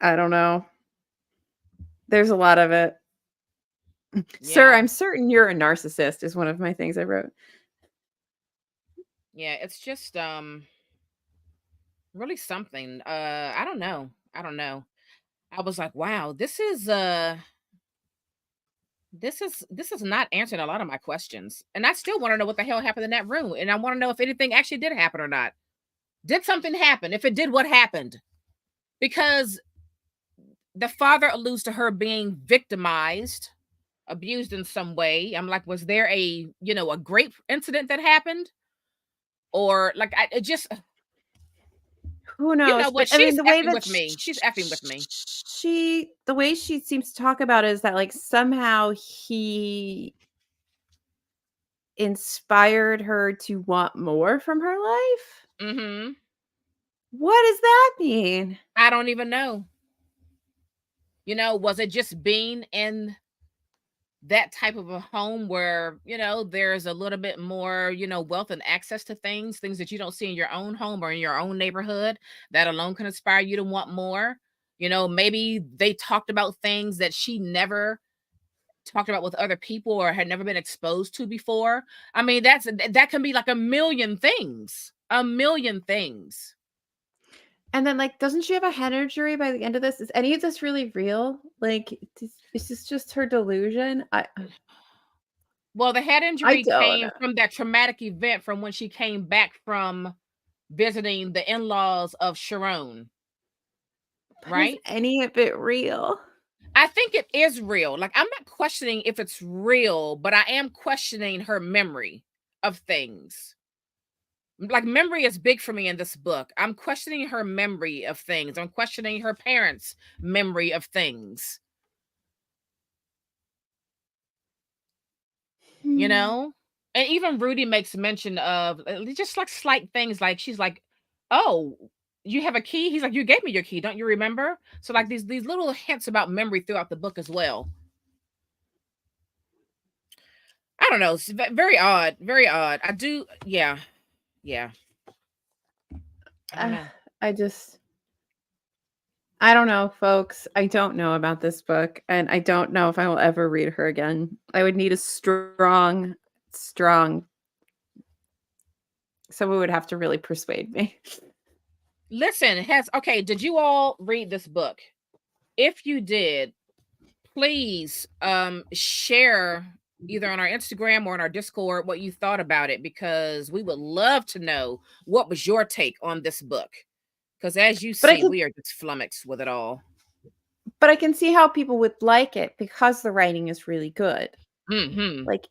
I don't know. There's a lot of it. "Sir, Yeah. I'm certain you're a narcissist," is one of my things I wrote. Yeah, it's just really something. I don't know. I don't know. I was like, wow, this is not answering a lot of my questions. And I still want to know what the hell happened in that room. And I want to know if anything actually did happen or not. Did something happen? If it did, what happened? Because the father alludes to her being victimized, abused in some way. I'm like, was there a grape incident that happened? Or like it just Who you know knows? what? But, I mean, She's the way effing that with me. She's effing with me. the way she seems to talk about it is that, like, somehow he inspired her to want more from her life? Mm-hmm. What does that mean? I don't even know. Was it just being in that type of a home where, there's a little bit more, wealth and access to things that you don't see in your own home or in your own neighborhood, that alone can inspire you to want more? Maybe they talked about things that she never talked about with other people or had never been exposed to before. I mean, that can be like a million things. A million things. And then, like, doesn't she have a head injury by the end of this? Is any of this really real? Like, is this just her delusion? Well, the head I injury don't know. came from that traumatic event from when she came back from visiting the in-laws of Sharon, But is right? any of it real? I think it is real. Like, I'm not questioning if it's real, but I am questioning her memory of things. Like, memory is big for me in this book. I'm questioning her memory of things. I'm questioning her parents' memory of things, you Hmm. know? And even Rudy makes mention of just like slight things, like she's like, "Oh, you have a key?" He's like, "You gave me your key, don't you remember?" So like these little hints about memory throughout the book as well. I don't know. It's very odd. Very odd. I do. Yeah. Yeah. I don't Uh, know. I just I don't know, folks. I don't know about this book, and I don't know if I will ever read her again. I would need a strong someone would have to really persuade me. Listen, okay, did you all read this book? If you did, please share either on our Instagram or on our Discord what you thought about it, because we would love to know what was your take on this book. Because as you But I see, can we are just flummoxed with it all. but I can see how people would like it because the writing is really good. Hmm. Like,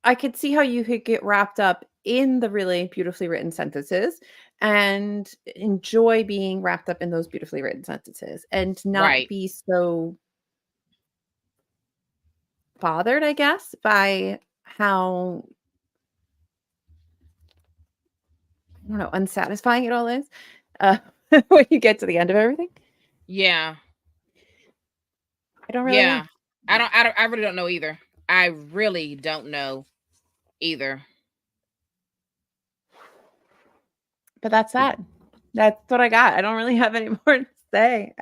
I could see how you could get wrapped up in the really beautifully written sentences and enjoy being wrapped up in those beautifully written sentences and not Right. be so bothered, I guess, by how, I don't know, unsatisfying it all is, uh, when you get to the end of everything. Yeah. I don't really know. Yeah. I really don't know either. I really don't know either. But that's that. That's what I got. I don't really have any more to say.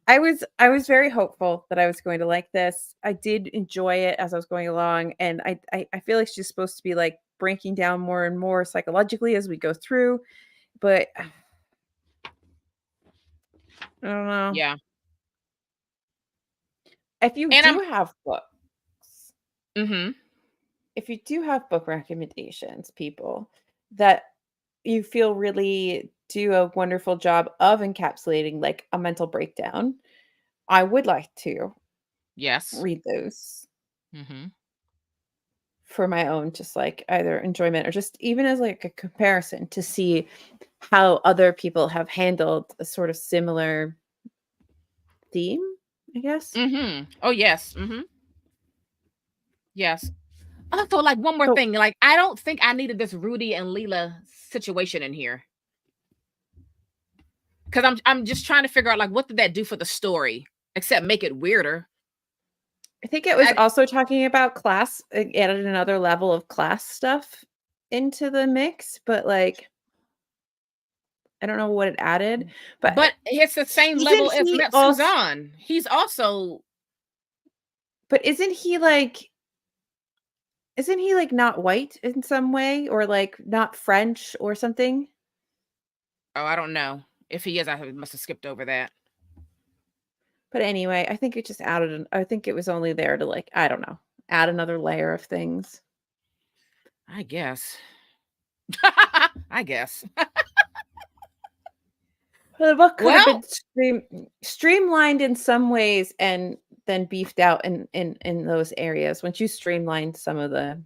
I was very hopeful that I was going to like this. I did enjoy it as I was going along, and I feel like she's supposed to be like breaking down more and more psychologically as we go through, but I don't know. Yeah. If you And do have books, mhm. if you do have book recommendations, people that you feel really do a wonderful job of encapsulating like a mental breakdown, I would like to Yes. read those Mhm. for my own just like either enjoyment or just even as like a comparison to see how other people have handled a sort of similar theme, I guess. Mhm. Oh, yes. Mhm. Yes. Also, like, one more So thing, like, I don't think I needed this Rudy and Leela situation in here, because I 'cause I'm just trying to figure out, like, what did that do for the story, except make it weirder? I think it was I also talking about class, it added another level of class stuff into the mix, but like I don't know what it added, but but it's the same isn't level as he also Metsuzan. He's also but isn't he like not white in some way or like not French or something? oh, I don't know. If he is, I must have skipped over that. But anyway, I think it just added I think it was only there to like, I don't know, add another layer of things. I guess. I guess. The book could have Well, been streamlined in some ways and then beefed out in those areas. Once you streamline some of the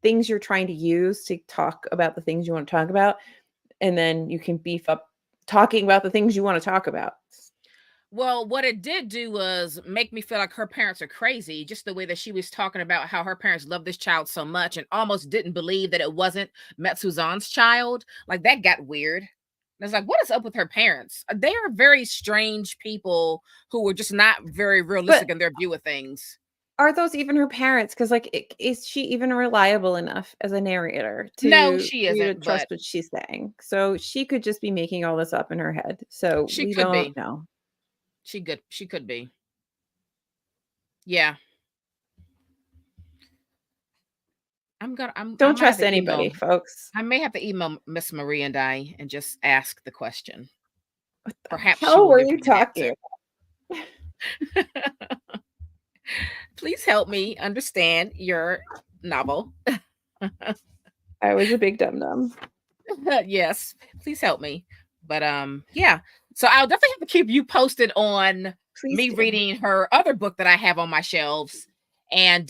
things you're trying to use to talk about the things you want to talk about, and then you can beef up talking about the things you want to talk about. well, what it did do was make me feel like her parents are crazy, just the way that she was talking about how her parents love this child so much and almost didn't believe that it wasn't Metsuzan's child. Like, that got weird. And it's like, what is up with her parents? They are very strange people who were just not very But realistic in their view of things. are those even her parents? Because like, is she even reliable enough as a narrator No, to she for you to isn't, trust but what she's saying? So she could just be making all this up in her head. So she we could don't be. know. She could be. Yeah. I Don't might have trust to anybody, email folks. I may have to email Miss Marie and I and just ask the question. What the Perhaps she hell will were give you me an talking? answer. Please help me understand your novel. I was a big dum dum. Yes, please help me. But yeah. So I'll definitely have to keep you posted on Please me do. reading her other book that I have on my shelves. And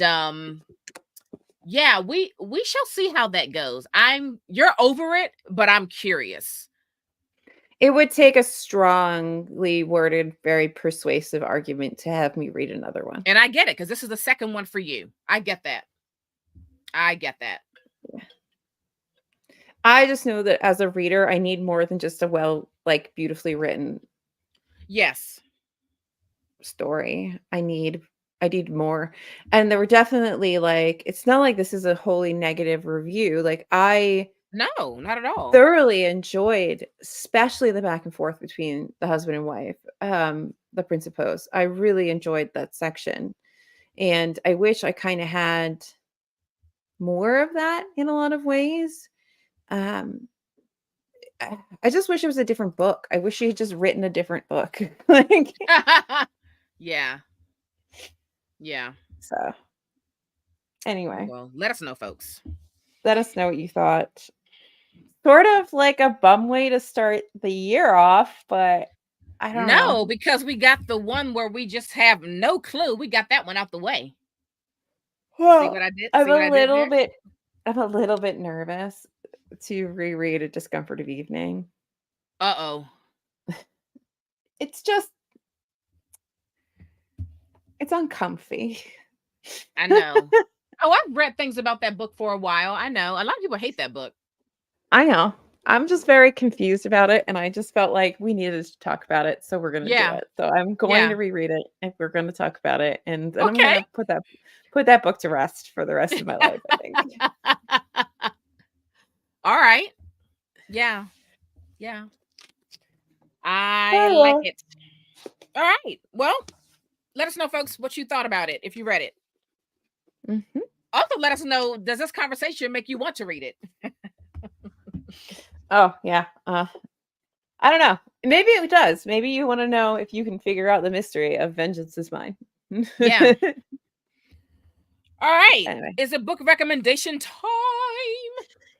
yeah, we shall see how that goes. You're over it, but I'm curious. It would take a strongly worded, very persuasive argument to have me read another one. And I get it, because this is the second one for you. I get that. I get that. Yeah. I just know that as a reader, I need more than just a like beautifully written Yes. story. I need more. And there were definitely like it's not like this is a wholly negative review. Like I No, not at all. thoroughly enjoyed especially the back and forth between the husband and wife, the principals. I really enjoyed that section. And I wish I kind of had more of that in a lot of ways. Um, I just wish it was a different book. I wish she had just written a different book. Like, Yeah. Yeah. so Oh, anyway, well, let us know, folks. let us know what you thought. Sort of like a bum way to start the year off, but I don't know. No, because we got the one where we just have no clue. We got that one out the way. See what Well, I did? I'm See what a I did little there? bit I'm a little bit nervous to reread A Discomfort of Evening. Uh-oh. It's just it's uncomfy. I know. Oh, I've read things about that book for a while. I know. A lot of people hate that book. I know. I'm just very confused about it, and I just felt like we needed to talk about it, so we're gonna do Yeah. it. So I'm going Yeah. to reread it, and we're gonna talk about it, and then I'm Okay. gonna put that book to rest for the rest of my life, I think. All right. Yeah. Yeah. I Oh, like well. it. All right. Well, let us know, folks, what you thought about it if you read it. Mm-hmm. Also, let us know, does this conversation make you want to read it? Oh, yeah. I don't know. Maybe it does. Maybe you want to know if you can figure out the mystery of Vengeance is Mine. Yeah. All right. Anyway. Is it book recommendation time?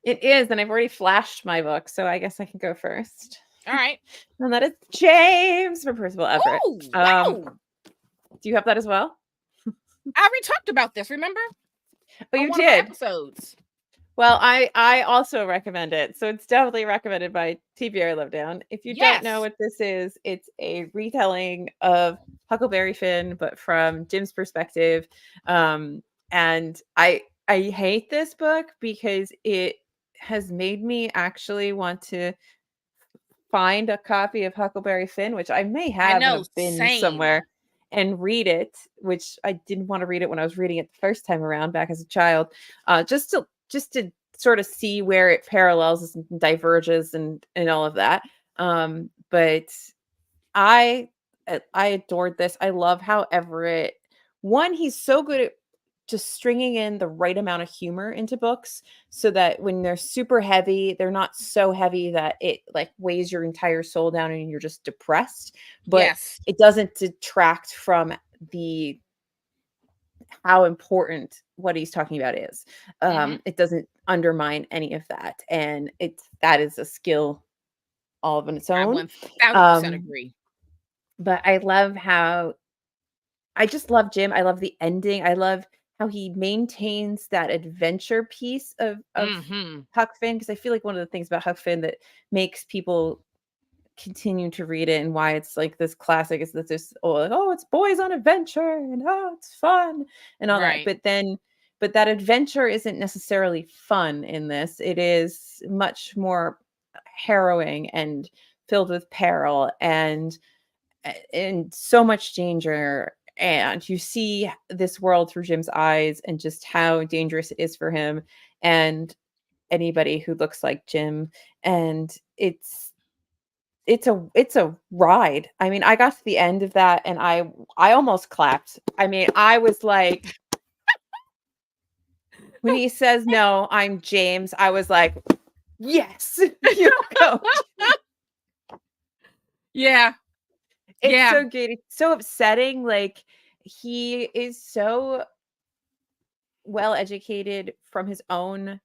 It is, and I've already flashed my book, so I guess I can go first. All right. And that is James for Percival Everett. Oh, wow. Do you have that as well? I already talked about this, remember? Oh, On you one of our did? episodes. Well, I also recommend it. So it's definitely recommended by TBR Lowdown. If you don't know Yes. what this is, it's a retelling of Huckleberry Finn, but from Jim's perspective. And I hate this book because it has made me actually want to find a copy of Huckleberry Finn, which I may I have in know, a bin same. somewhere, and read it, which I didn't want to read it when I was reading it the first time around back as a child, just to sort of see where it parallels and diverges and all of that. But I adored this. I love how Everett, one, he's so good at just stringing in the right amount of humor into books so that when they're super heavy, they're not so heavy that it like weighs your entire soul down and you're just depressed, but Yes. it doesn't detract from the how important what he's talking about is. Mm-hmm. It doesn't undermine any of that, and that is a skill all of its I own. 1000% Um, agree. but I love how I just love Jim. I love the ending. I love how he maintains that adventure piece of Mm-hmm. Huck Finn, because I feel like one of the things about Huck Finn that makes people continue to read it and why it's like this classic is that there's it's boys on adventure and it's fun and all that. Right. But that adventure isn't necessarily fun in this. It is much more harrowing and filled with peril and so much danger, and you see this world through Jim's eyes and just how dangerous it is for him and anybody who looks like Jim. And it's a ride. I mean, I got to the end of that and I almost clapped. I mean, I was like, when he says, "No, I'm James," I was like, yes. You go. Yeah. It's Yeah. so good. It's so upsetting. Like, he is so well educated from his own,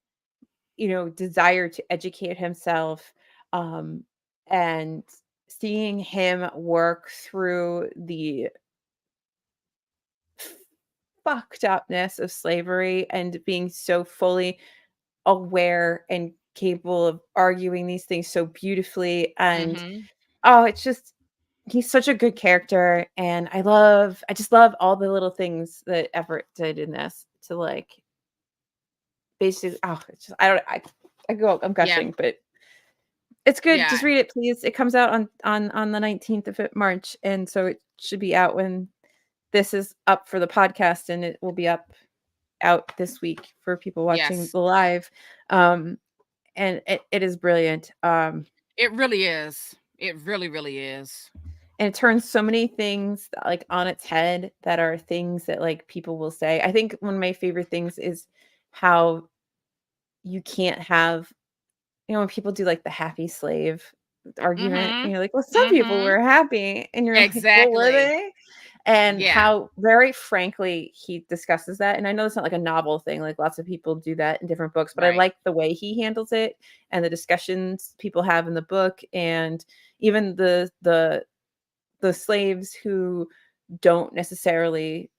desire to educate himself, um and seeing him work through the fucked upness of slavery and being so fully aware and capable of arguing these things so beautifully. And Mm-hmm. oh, it's just, he's such a good character, and I just love all the little things that Everett did in this to like basically, it's just, I'm Yeah. gushing, but it's good. Yeah. Just read it, please. It comes out on the 19th of March, and so it should be out when this is up for the podcast, and it will be out this week for people watching Yes. the live. And it is brilliant. It really is. It really, really is. And it turns so many things like on its head that are things that like people will say. I think one of my favorite things is how you can't have, when people do like the happy slave argument, Mm-hmm. and you're like, well, some people Mm-hmm. were happy, and you're like, well, were Exactly. they? And Yeah. how very frankly he discusses that. And I know it's not like a novel thing, like lots of people do that in different books, but I Right. like the way he handles it and the discussions people have in the book, and even the slaves who don't necessarily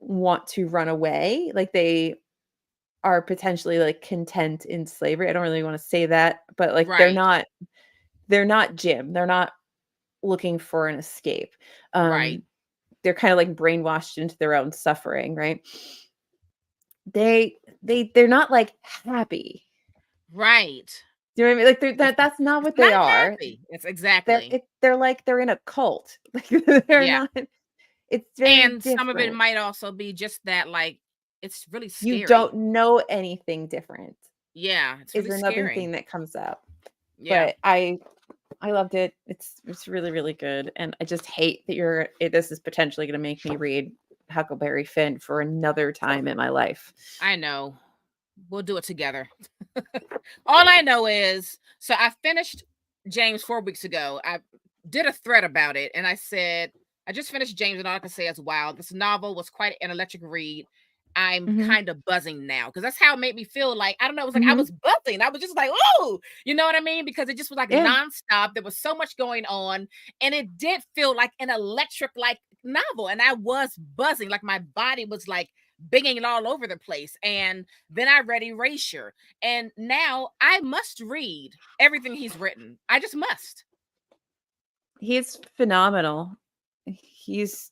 want to run away, like they are potentially like content in slavery. I don't really want to say that, but like Right. they're not Jim. They're not looking for an escape. Right. Um they're kind of like brainwashed into their own suffering, right? They're not like happy. Right. Do you know what I mean? Like It's that's not it's what they not are. happy. It's exactly. They're like they're in a cult. Like they're Yeah. not. It's very And some of it different. might also be just that, like, it's really You scary. don't know anything different Yeah, it's is really another scary. thing that comes up. Yeah. But I loved it. It's really, really good. And I just hate that this is potentially going to make me read Huckleberry Finn for another time in my life. I know. We'll do it together. All I know is, so I finished James 4 weeks ago. I did a thread about it, and I said, I just finished James, and all I can say is, wow, this novel was quite an electric read. I'm Mhm. kind of buzzing now because that's how it made me feel. Like, I don't know, it was like I Mhm. was buzzing. I was just like, oh, you know what I mean? Because it just was like Yeah. nonstop. There was so much going on, and it did feel like an electric like novel, and I was buzzing. Like my body was like binging it all over the place. And then I read Erasure, and now I must read everything he's written. I just must. He's phenomenal. He's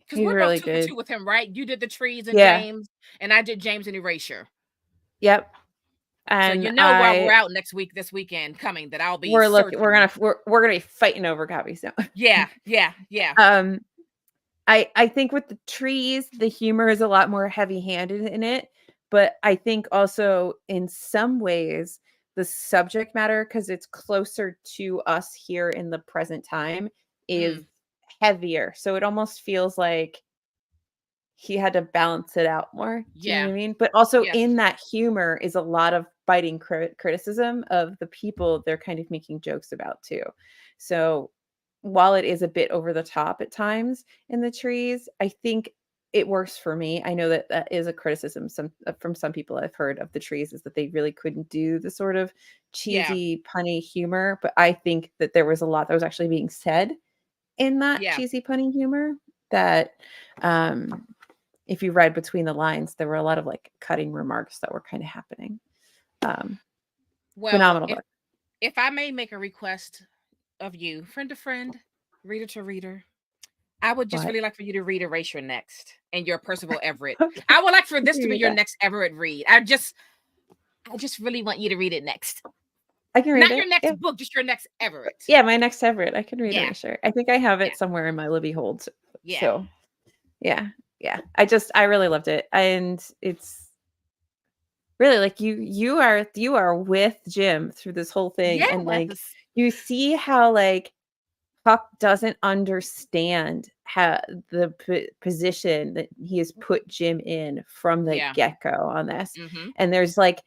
Because he's we're both really 2 for 2 good. with him, right? You did the trees and Yeah. James, and I did James and Erasure. Yep. So you And know while we're out next week, this weekend coming, that I'll be searching. we're gonna be fighting over copies now. Yeah, yeah, yeah, um I think with the trees, the humor is a lot more heavy-handed in it, but I think also in some ways the subject matter, because it's closer to us here in the present time, is mm, heavier. So it almost feels like he had to balance it out more. Do you know yeah, what I mean? But also yes, in that humor is a lot of biting criticism of the people they're kind of making jokes about too. So while it is a bit over the top at times in the trees, I think it works for me. I know that that is a criticism from some people I've heard of the trees, is that they really couldn't do the sort of yeah, cheesy punny humor, but I think that there was a lot that was actually being said in that yeah. cheesy punny humor that um if you read between the lines, there were a lot of like cutting remarks that were kind of happening. Um, Well, Phenomenal if book. if I may make a request of you, friend to friend, reader to reader, I would just What? really like for you to read Erasure next and your Percival Everett. Okay, I would like for I this can to be read your that. next Everett read. I just really want you to read it next. I can read Not your it. next Yeah. book, just your next Everett. Yeah, my next Everett. I can read Yeah, Erasure. I think I have yeah, it somewhere in my Libby holds. yeah. So yeah, yeah. I really loved it. And it's really like you are with Jim through this whole thing. And like Yes. you see how like Puck doesn't understand how the position that he has put Jim in from the Yeah. get-go on this. Mhm. And there's like,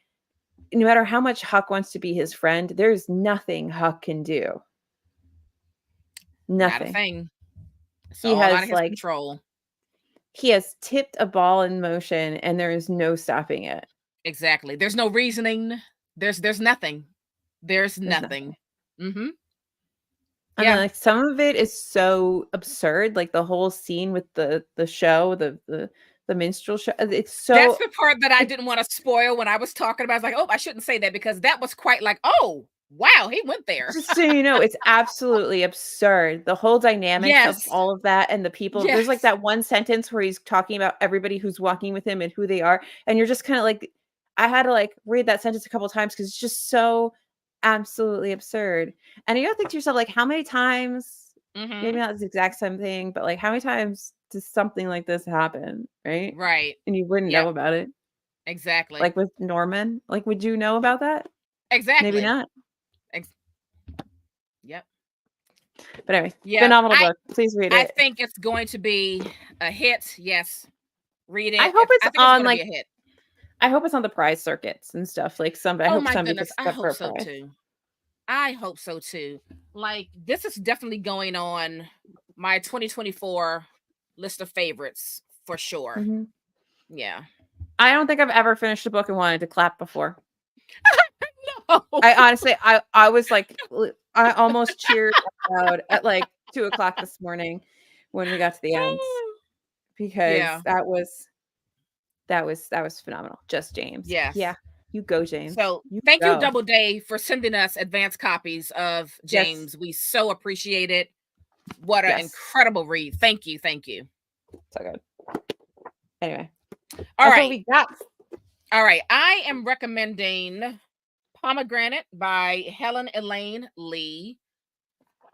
no matter how much Huck wants to be his friend, there's nothing Huck can do. Not a Nothing. thing. It's He all out has of his like control. he has tipped a ball in motion and there is no stopping it. Exactly. There's no reasoning. There's nothing. There's There's nothing. nothing. Mhm. And then Yeah. like some of it is so absurd, like the whole scene with the show, the minstrel show. It's That's so the part that I it's didn't want to spoil when I was talking about. I was like, "Oh, I shouldn't say that," because that was quite like, "Oh, wow, he went there." just so you know, it's absolutely absurd. The whole dynamics of Yes. all of that and the people. There's like Yes. that one sentence where he's talking about everybody who's walking with him and who they are, and you're just kind of like, I had to like read that sentence a couple of times because it's just so absolutely absurd. And you gotta think to yourself, like, how many times, maybe Mhm. not the exact same thing, but like how many times does something like this happen, right? Right. And you wouldn't know Yep. about it. Exactly. Like with Norman, like, would you know about that? Maybe Exactly. not. Ex- yep. But anyway, Yep. phenomenal I book. Please read I it. think it's going to be a hit. Yes. Read I it. hope it's I think it's on going to be like a hit. I hope it's on the prize circuits and stuff. Like I Oh hope my somebody goodness. picks I it up for hope a so prize. too. I hope so too. Like, this is definitely going on my 2024 list of favorites for sure. Mhm. Yeah. I don't think I've ever finished a book and wanted to clap before. No. I honestly, I was like, I almost cheered out loud at like 2 o'clock this morning when we got to the end because Yeah. that was phenomenal. Just James, Yes. yeah, you go, James, So you thank you, go. Double Day, for sending us advanced copies of Yes, James. We so appreciate it. What an yes, incredible read. Thank you. Thank you. so good. Anyway, All that's what right. we got. All right. I am recommending Pomegranate by Helen Elaine Lee.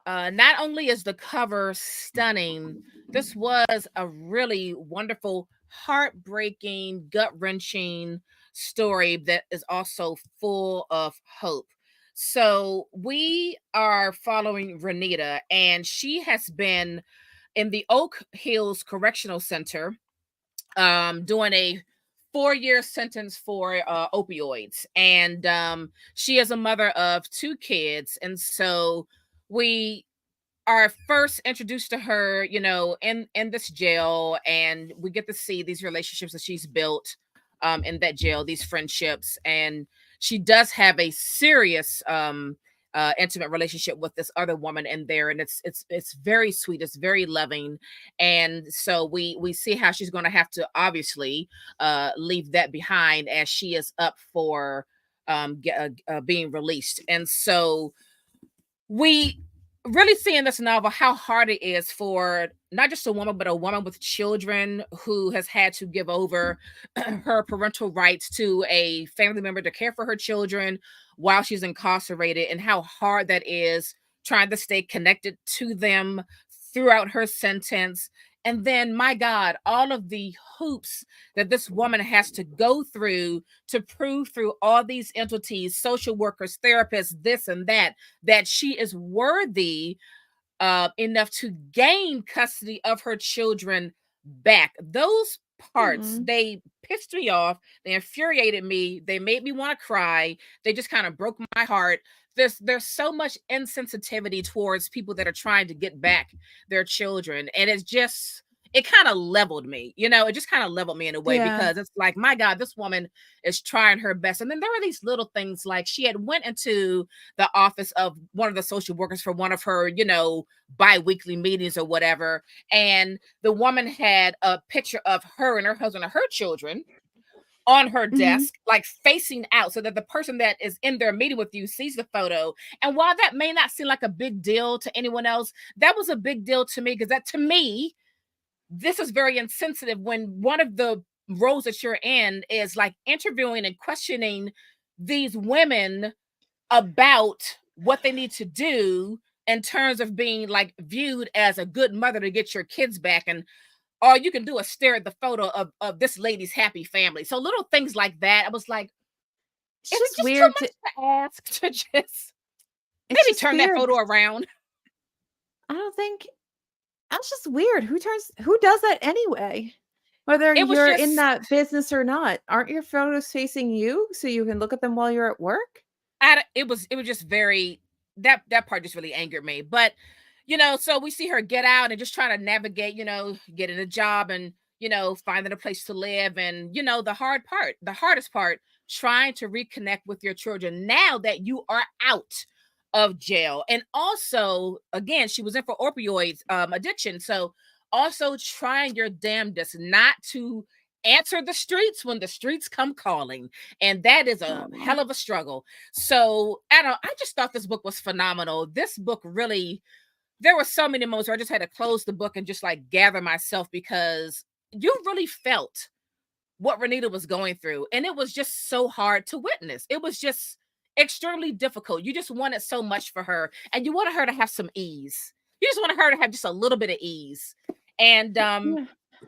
Not only is the cover stunning, this was a really wonderful, heartbreaking, gut wrenching story that is also full of hope. So we are following Renita, and she has been in the Oak Hills Correctional Center doing a 4-year sentence for opioids. And she is a mother of 2 kids. And so we are first introduced to her, in this jail, and we get to see these relationships that she's built in that jail, these friendships. And she does have a serious intimate relationship with this other woman in there, and it's very sweet, it's very loving. And so we see how she's going to have to obviously leave that behind as she is up for being released. And so we really see in this novel how hard it is for not just a woman, but a woman with children who has had to give over her parental rights to a family member to care for her children while she's incarcerated, and how hard that is trying to stay connected to them throughout her sentence. And then, my God, all of the hoops that this woman has to go through to prove through all these entities, social workers, therapists, this and that she is worthy enough to gain custody of her children back. Those parts, they pissed me off. They infuriated me. They made me want to cry. They just kind of broke my heart. There's so much insensitivity towards people that are trying to get back their children. And it kind of leveled me, it just kind of leveled me in a way, because it's like, my God, this woman is trying her best. And then there were these little things, like she had went into the office of one of the social workers for one of her, bi-weekly meetings or whatever. And the woman had a picture of her and her husband and her children on her desk, like facing out, so that the person that is in their meeting with you sees the photo. And while that may not seem like a big deal to anyone else, that was a big deal to me, because that, to me, this is very insensitive when one of the roles that you're in is like interviewing and questioning these women about what they need to do in terms of being like viewed as a good mother to get your kids back. And all you can do is stare at the photo of this lady's happy family. So little things like that, I was like, It's is it just just weird too much to ask to just it's maybe just turn weird. that photo around? I don't think that's just weird. Who does that anyway? Whether It was you're in just, that business or not, aren't your photos facing you so you can look at them while you're at work? it was just very, that part just really angered me. But so we see her get out and just trying to navigate, getting a job and finding a place to live. And the hardest part, trying to reconnect with your children now that you are out of jail. And also, again, she was in for opioids addiction, so also trying your damnedest not to answer the streets when the streets come calling. And that is a hell of a struggle. So I just thought this book was phenomenal. This book really, there were so many moments where I just had to close the book and just like gather myself, because you really felt what Renita was going through. And it was just so hard to witness. It was just extremely difficult. You just wanted so much for her, and you wanted her to have some ease. You just wanted her to have just a little bit of ease. And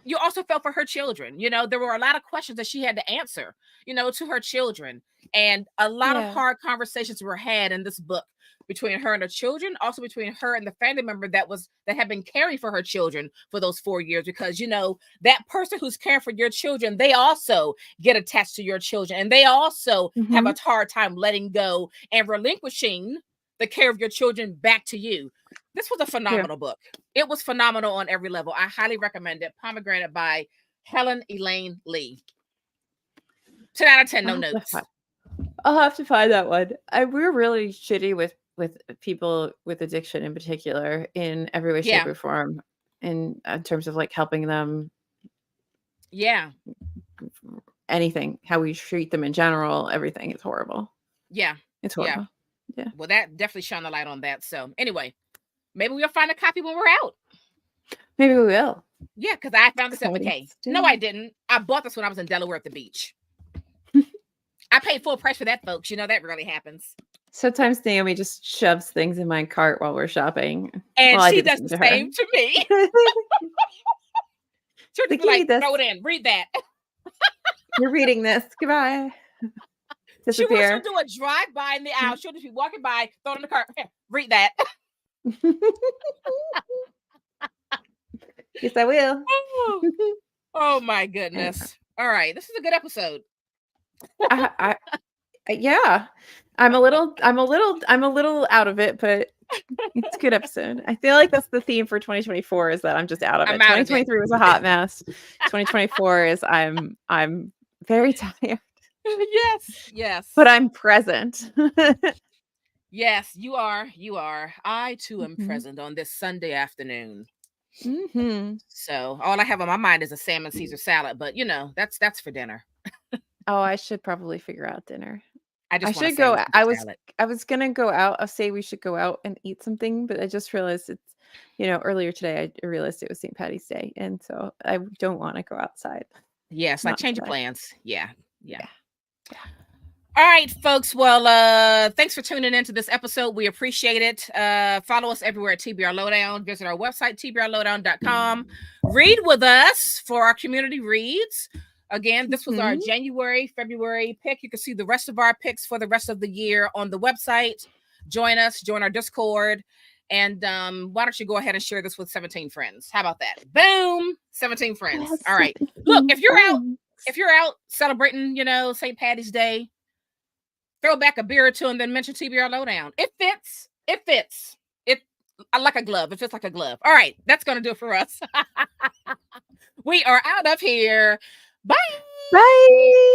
you also felt for her children. There were a lot of questions that she had to answer, to her children. And a lot of hard conversations were had in this book between her and her children, also between her and the family member that had been caring for her children for those 4 years. Because that person who's caring for your children, they also get attached to your children, and they also have a hard time letting go and relinquishing the care of your children back to you. This was a phenomenal book. It was phenomenal on every level. I highly recommend it. Pomegranate by Helen Elaine Lee. 10 out of 10, no notes. I'll have to find that one. We're really shitty with people with addiction in particular, in every way, shape, or form, in terms of like helping them. Yeah. Anything, how we treat them in general, everything is horrible. Yeah. It's horrible. Yeah. Well, that definitely shone a light on that. So anyway, maybe we'll find a copy when we're out. Maybe we will. Yeah, because I found this at McKay. No, I didn't. I bought this when I was in Delaware at the beach. I paid full price for that, folks. That rarely happens. Sometimes Naomi just shoves things in my cart while we're shopping. And she does the same to me. She'll just be like, throw it in. Read that. You're reading this. Goodbye. disappear. She'll do a drive-by in the aisle. She'll just be walking by, throw it in the cart. Here, read that. Yes, I will. Oh my goodness. All right. This is a good episode. Yeah. I'm a little out of it, but it's a good episode. I feel like that's the theme for 2024 is that I'm just out of it. 2023 was a hot mess. 2024 is I'm very tired. Yes. But I'm present. Yes, you are. I too am present on this Sunday afternoon. So all I have on my mind is a salmon Caesar salad, but that's for dinner. Oh, I should probably figure out dinner. I should go. I was gonna go out. I'll say we should go out and eat something, but I just realized it's earlier today I realized it was St. Patty's Day, and so I don't want to go outside. Yes, like change your plans. Yeah. All right, folks. Well, thanks for tuning into this episode. We appreciate it. Follow us everywhere at TBR Lowdown. Visit our website, tbrlowdown.com. Read with us for our community reads. Again, this was our January, February pick. You can see the rest of our picks for the rest of the year on the website. Join us, join our Discord. And why don't you go ahead and share this with 17 friends? How about that? Boom! 17 friends. All right. Look, if you're out celebrating, St. Patty's Day, throw back a beer or two and then mention TBR Lowdown. It fits. I like a glove. It fits like a glove. All right. That's going to do it for us. We are out of here. Bye. Bye.